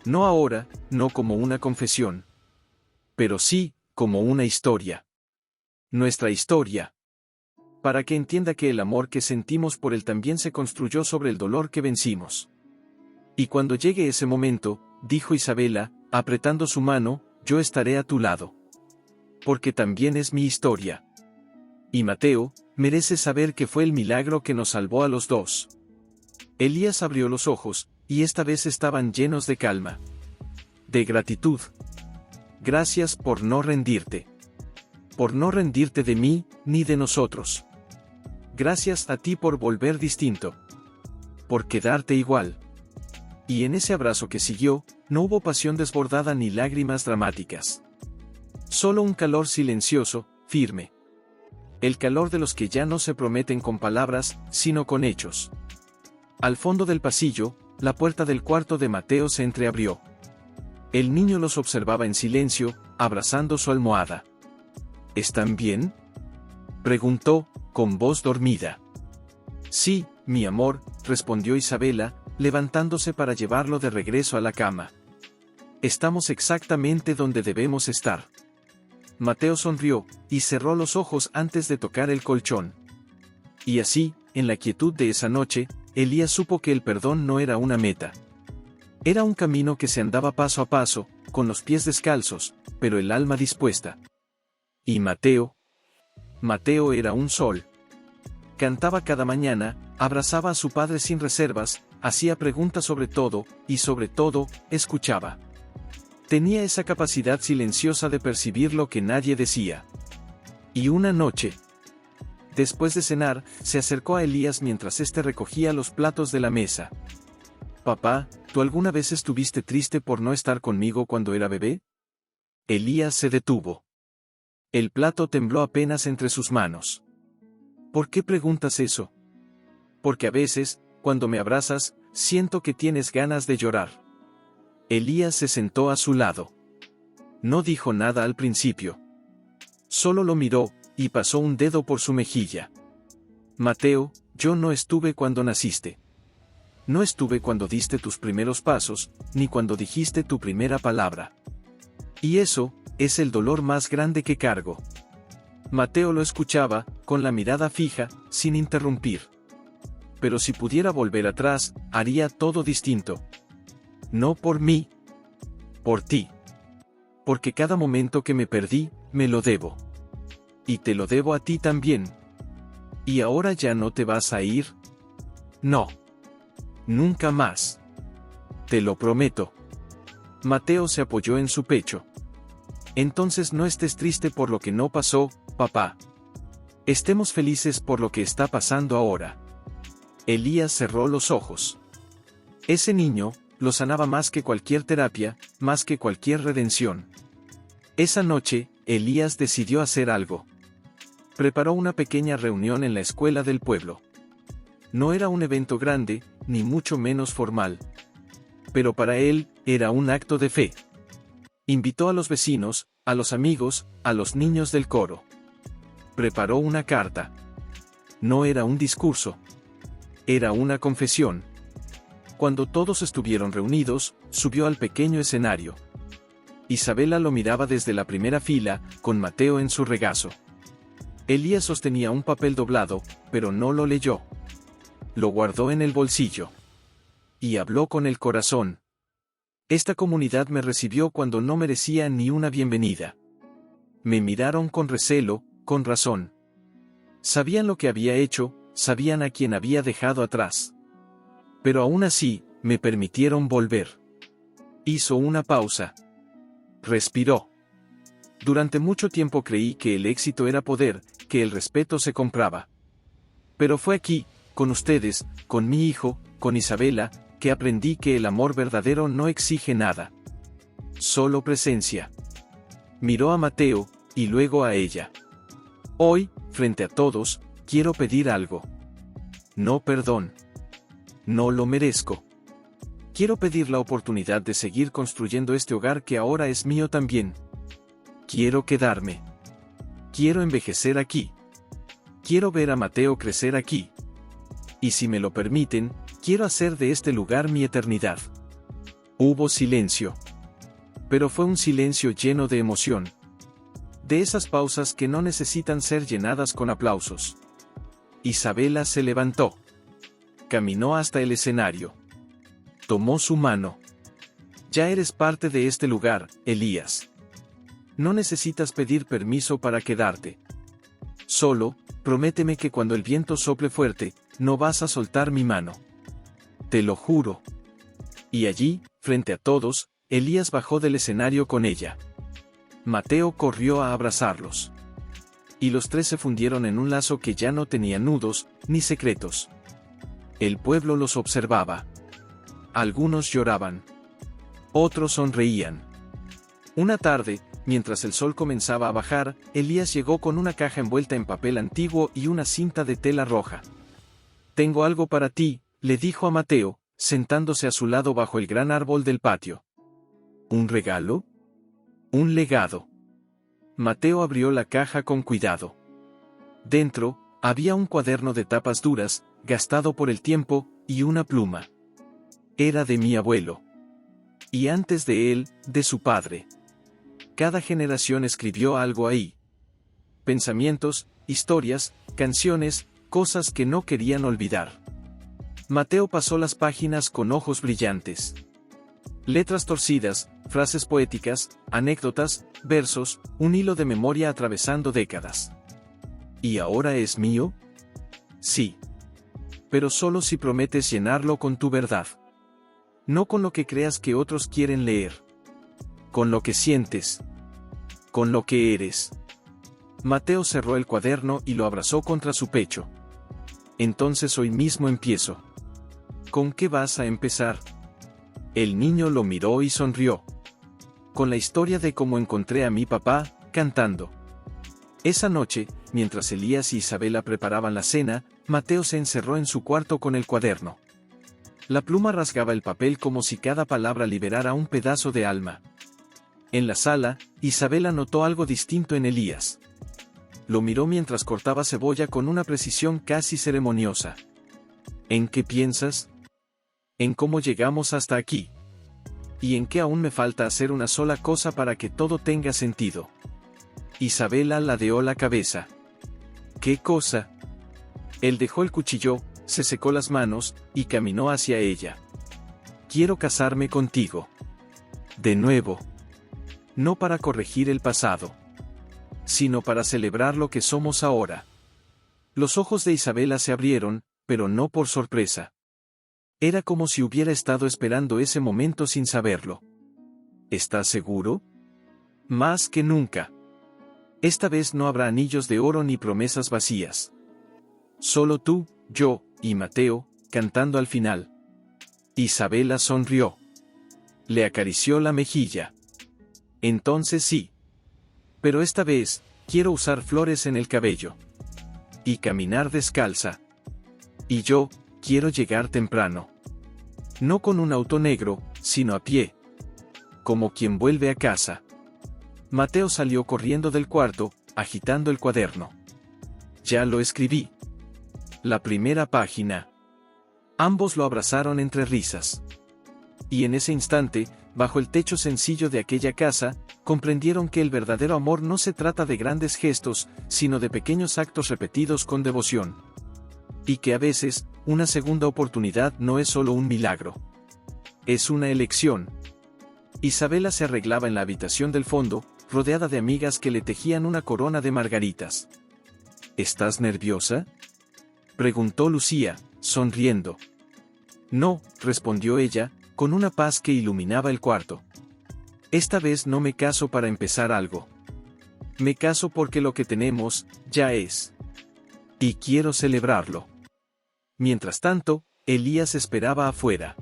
No ahora, no como una confesión. Pero sí, como una historia. Nuestra historia. Para que entienda que el amor que sentimos por él también se construyó sobre el dolor que vencimos. Y cuando llegue ese momento, dijo Isabela, apretando su mano, yo estaré a tu lado. Porque también es mi historia. Y Mateo, merece saber que fue el milagro que nos salvó a los dos. Elías abrió los ojos, y esta vez estaban llenos de calma. De gratitud. Gracias por no rendirte. Por no rendirte de mí, ni de nosotros. Gracias a ti por volver distinto. Por quedarte igual. Y en ese abrazo que siguió, no hubo pasión desbordada ni lágrimas dramáticas. Solo un calor silencioso, firme. El calor de los que ya no se prometen con palabras, sino con hechos. Al fondo del pasillo, la puerta del cuarto de Mateo se entreabrió. El niño los observaba en silencio, abrazando su almohada. ¿Están bien?, preguntó, con voz dormida. Sí, mi amor, respondió Isabela, levantándose para llevarlo de regreso a la cama. Estamos exactamente donde debemos estar. Mateo sonrió, y cerró los ojos antes de tocar el colchón. Y así, en la quietud de esa noche, Elías supo que el perdón no era una meta. Era un camino que se andaba paso a paso, con los pies descalzos, pero el alma dispuesta. Y Mateo era un sol. Cantaba cada mañana, abrazaba a su padre sin reservas, hacía preguntas sobre todo, y sobre todo, escuchaba. Tenía esa capacidad silenciosa de percibir lo que nadie decía. Y una noche, después de cenar, se acercó a Elías mientras éste recogía los platos de la mesa. «Papá, ¿tú alguna vez estuviste triste por no estar conmigo cuando era bebé?» Elías se detuvo. El plato tembló apenas entre sus manos. «¿Por qué preguntas eso?» «Porque a veces, cuando me abrazas, siento que tienes ganas de llorar». Elías se sentó a su lado. No dijo nada al principio. Solo lo miró, y pasó un dedo por su mejilla. «Mateo, yo no estuve cuando naciste. No estuve cuando diste tus primeros pasos, ni cuando dijiste tu primera palabra. Y eso, es el dolor más grande que cargo». Mateo lo escuchaba, con la mirada fija, sin interrumpir. «Pero si pudiera volver atrás, haría todo distinto. No por mí. Por ti. Porque cada momento que me perdí, me lo debo. Y te lo debo a ti también. ¿Y ahora ya no te vas a ir?» «No. Nunca más. Te lo prometo». Mateo se apoyó en su pecho. «Entonces no estés triste por lo que no pasó, papá. Estemos felices por lo que está pasando ahora». Elías cerró los ojos. Ese niño lo sanaba más que cualquier terapia, más que cualquier redención. Esa noche, Elías decidió hacer algo. Preparó una pequeña reunión en la escuela del pueblo. No era un evento grande, ni mucho menos formal. Pero para él, era un acto de fe. Invitó a los vecinos, a los amigos, a los niños del coro. Preparó una carta. No era un discurso. Era una confesión. Cuando todos estuvieron reunidos, subió al pequeño escenario. Isabela lo miraba desde la primera fila, con Mateo en su regazo. Elías sostenía un papel doblado, pero no lo leyó. Lo guardó en el bolsillo. Y habló con el corazón. «Esta comunidad me recibió cuando no merecía ni una bienvenida. Me miraron con recelo, con razón. Sabían lo que había hecho, sabían a quién había dejado atrás. Pero aún así, me permitieron volver». Hizo una pausa. Respiró. «Durante mucho tiempo creí que el éxito era poder, que el respeto se compraba. Pero fue aquí, con ustedes, con mi hijo, con Isabela, que aprendí que el amor verdadero no exige nada. Solo presencia». Miró a Mateo, y luego a ella. «Hoy, frente a todos, quiero pedir algo. No perdón. No lo merezco. Quiero pedir la oportunidad de seguir construyendo este hogar que ahora es mío también. Quiero quedarme. Quiero envejecer aquí. Quiero ver a Mateo crecer aquí. Y si me lo permiten, quiero hacer de este lugar mi eternidad». Hubo silencio. Pero fue un silencio lleno de emoción. De esas pausas que no necesitan ser llenadas con aplausos. Isabela se levantó. Caminó hasta el escenario. Tomó su mano. «Ya eres parte de este lugar, Elías. No necesitas pedir permiso para quedarte. Solo, prométeme que cuando el viento sople fuerte, no vas a soltar mi mano. Te lo juro». Y allí, frente a todos, Elías bajó del escenario con ella. Mateo corrió a abrazarlos. Y los tres se fundieron en un lazo que ya no tenía nudos, ni secretos. El pueblo los observaba. Algunos lloraban. Otros sonreían. Una tarde, mientras el sol comenzaba a bajar, Elías llegó con una caja envuelta en papel antiguo y una cinta de tela roja. «Tengo algo para ti», le dijo a Mateo, sentándose a su lado bajo el gran árbol del patio. «¿Un regalo? Un legado». Mateo abrió la caja con cuidado. Dentro, había un cuaderno de tapas duras, gastado por el tiempo, y una pluma. Era de mi abuelo. Y antes de él, de su padre. Cada generación escribió algo ahí. Pensamientos, historias, canciones, cosas que no querían olvidar. Mateo pasó las páginas con ojos brillantes. Letras torcidas, frases poéticas, anécdotas, versos, un hilo de memoria atravesando décadas. ¿Y ahora es mío? Sí. Pero solo si prometes llenarlo con tu verdad. No con lo que creas que otros quieren leer. Con lo que sientes. Con lo que eres. Mateo cerró el cuaderno y lo abrazó contra su pecho. Entonces hoy mismo empiezo. ¿Con qué vas a empezar? El niño lo miró y sonrió. Con la historia de cómo encontré a mi papá, cantando. Esa noche, mientras Elías y Isabela preparaban la cena, Mateo se encerró en su cuarto con el cuaderno. La pluma rasgaba el papel como si cada palabra liberara un pedazo de alma. En la sala, Isabela notó algo distinto en Elías. Lo miró mientras cortaba cebolla con una precisión casi ceremoniosa. ¿En qué piensas? ¿En cómo llegamos hasta aquí? ¿Y en qué aún me falta hacer una sola cosa para que todo tenga sentido? Isabela ladeó la cabeza. ¿Qué cosa? Él dejó el cuchillo, se secó las manos, y caminó hacia ella. Quiero casarme contigo. De nuevo. No para corregir el pasado, sino para celebrar lo que somos ahora. Los ojos de Isabela se abrieron, pero no por sorpresa. Era como si hubiera estado esperando ese momento sin saberlo. ¿Estás seguro? Más que nunca. Esta vez no habrá anillos de oro ni promesas vacías. Solo tú, yo, y Mateo, cantando al final. Isabela sonrió. Le acarició la mejilla. Entonces sí. Pero esta vez, quiero usar flores en el cabello. Y caminar descalza. Y yo, quiero llegar temprano. No con un auto negro, sino a pie. Como quien vuelve a casa. Mateo salió corriendo del cuarto, agitando el cuaderno. Ya lo escribí. La primera página. Ambos lo abrazaron entre risas. Y en ese instante, bajo el techo sencillo de aquella casa, comprendieron que el verdadero amor no se trata de grandes gestos, sino de pequeños actos repetidos con devoción. Y que a veces, una segunda oportunidad no es solo un milagro. Es una elección. Isabela se arreglaba en la habitación del fondo, rodeada de amigas que le tejían una corona de margaritas. ¿Estás nerviosa?, preguntó Lucía, sonriendo. No, respondió ella, con una paz que iluminaba el cuarto. Esta vez no me caso para empezar algo. Me caso porque lo que tenemos, ya es. Y quiero celebrarlo. Mientras tanto, Elías esperaba afuera.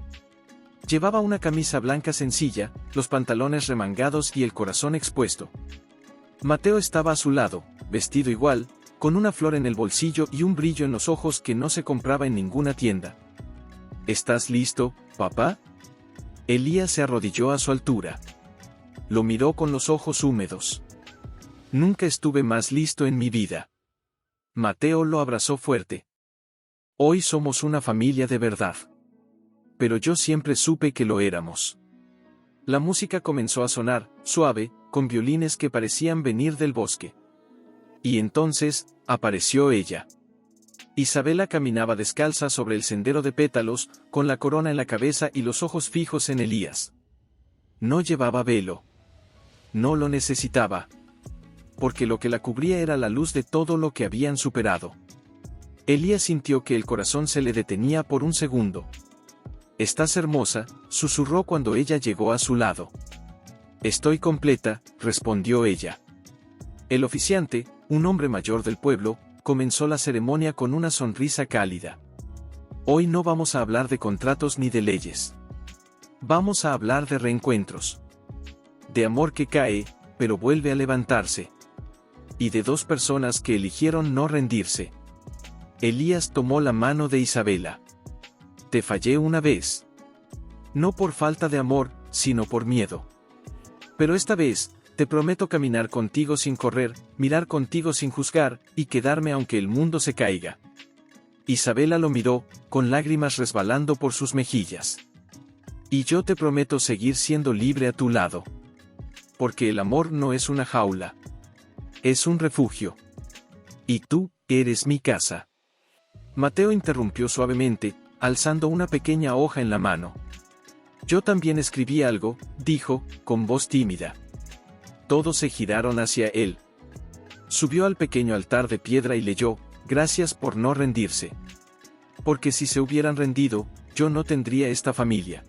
Llevaba una camisa blanca sencilla, los pantalones remangados y el corazón expuesto. Mateo estaba a su lado, vestido igual, con una flor en el bolsillo y un brillo en los ojos que no se compraba en ninguna tienda. ¿Estás listo, papá? Elías se arrodilló a su altura. Lo miró con los ojos húmedos. Nunca estuve más listo en mi vida. Mateo lo abrazó fuerte. Hoy somos una familia de verdad. Pero yo siempre supe que lo éramos. La música comenzó a sonar, suave, con violines que parecían venir del bosque. Y entonces, apareció ella. Isabela caminaba descalza sobre el sendero de pétalos, con la corona en la cabeza y los ojos fijos en Elías. No llevaba velo. No lo necesitaba. Porque lo que la cubría era la luz de todo lo que habían superado. Elías sintió que el corazón se le detenía por un segundo. «Estás hermosa», susurró cuando ella llegó a su lado. «Estoy completa», respondió ella. El oficiante, un hombre mayor del pueblo, comenzó la ceremonia con una sonrisa cálida. «Hoy no vamos a hablar de contratos ni de leyes. Vamos a hablar de reencuentros. De amor que cae, pero vuelve a levantarse. Y de dos personas que eligieron no rendirse». Elías tomó la mano de Isabela. «Te fallé una vez. No por falta de amor, sino por miedo. Pero esta vez, te prometo caminar contigo sin correr, mirar contigo sin juzgar, y quedarme aunque el mundo se caiga». Isabela lo miró, con lágrimas resbalando por sus mejillas. «Y yo te prometo seguir siendo libre a tu lado. Porque el amor no es una jaula. Es un refugio. Y tú, eres mi casa». Mateo interrumpió suavemente, alzando una pequeña hoja en la mano. «Yo también escribí algo», dijo, con voz tímida. Todos se giraron hacia él. Subió al pequeño altar de piedra y leyó: «Gracias por no rendirse. Porque si se hubieran rendido, yo no tendría esta familia.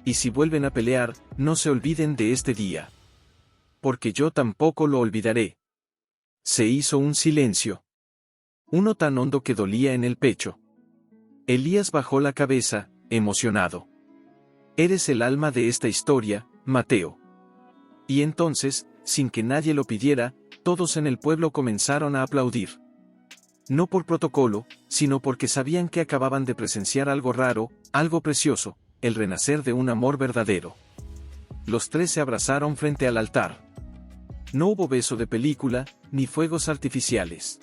Y si vuelven a pelear, no se olviden de este día. Porque yo tampoco lo olvidaré». Se hizo un silencio. Uno tan hondo que dolía en el pecho. Elías bajó la cabeza, emocionado. Eres el alma de esta historia, Mateo. Y entonces, sin que nadie lo pidiera, todos en el pueblo comenzaron a aplaudir. No por protocolo, sino porque sabían que acababan de presenciar algo raro, algo precioso, el renacer de un amor verdadero. Los tres se abrazaron frente al altar. No hubo beso de película, ni fuegos artificiales.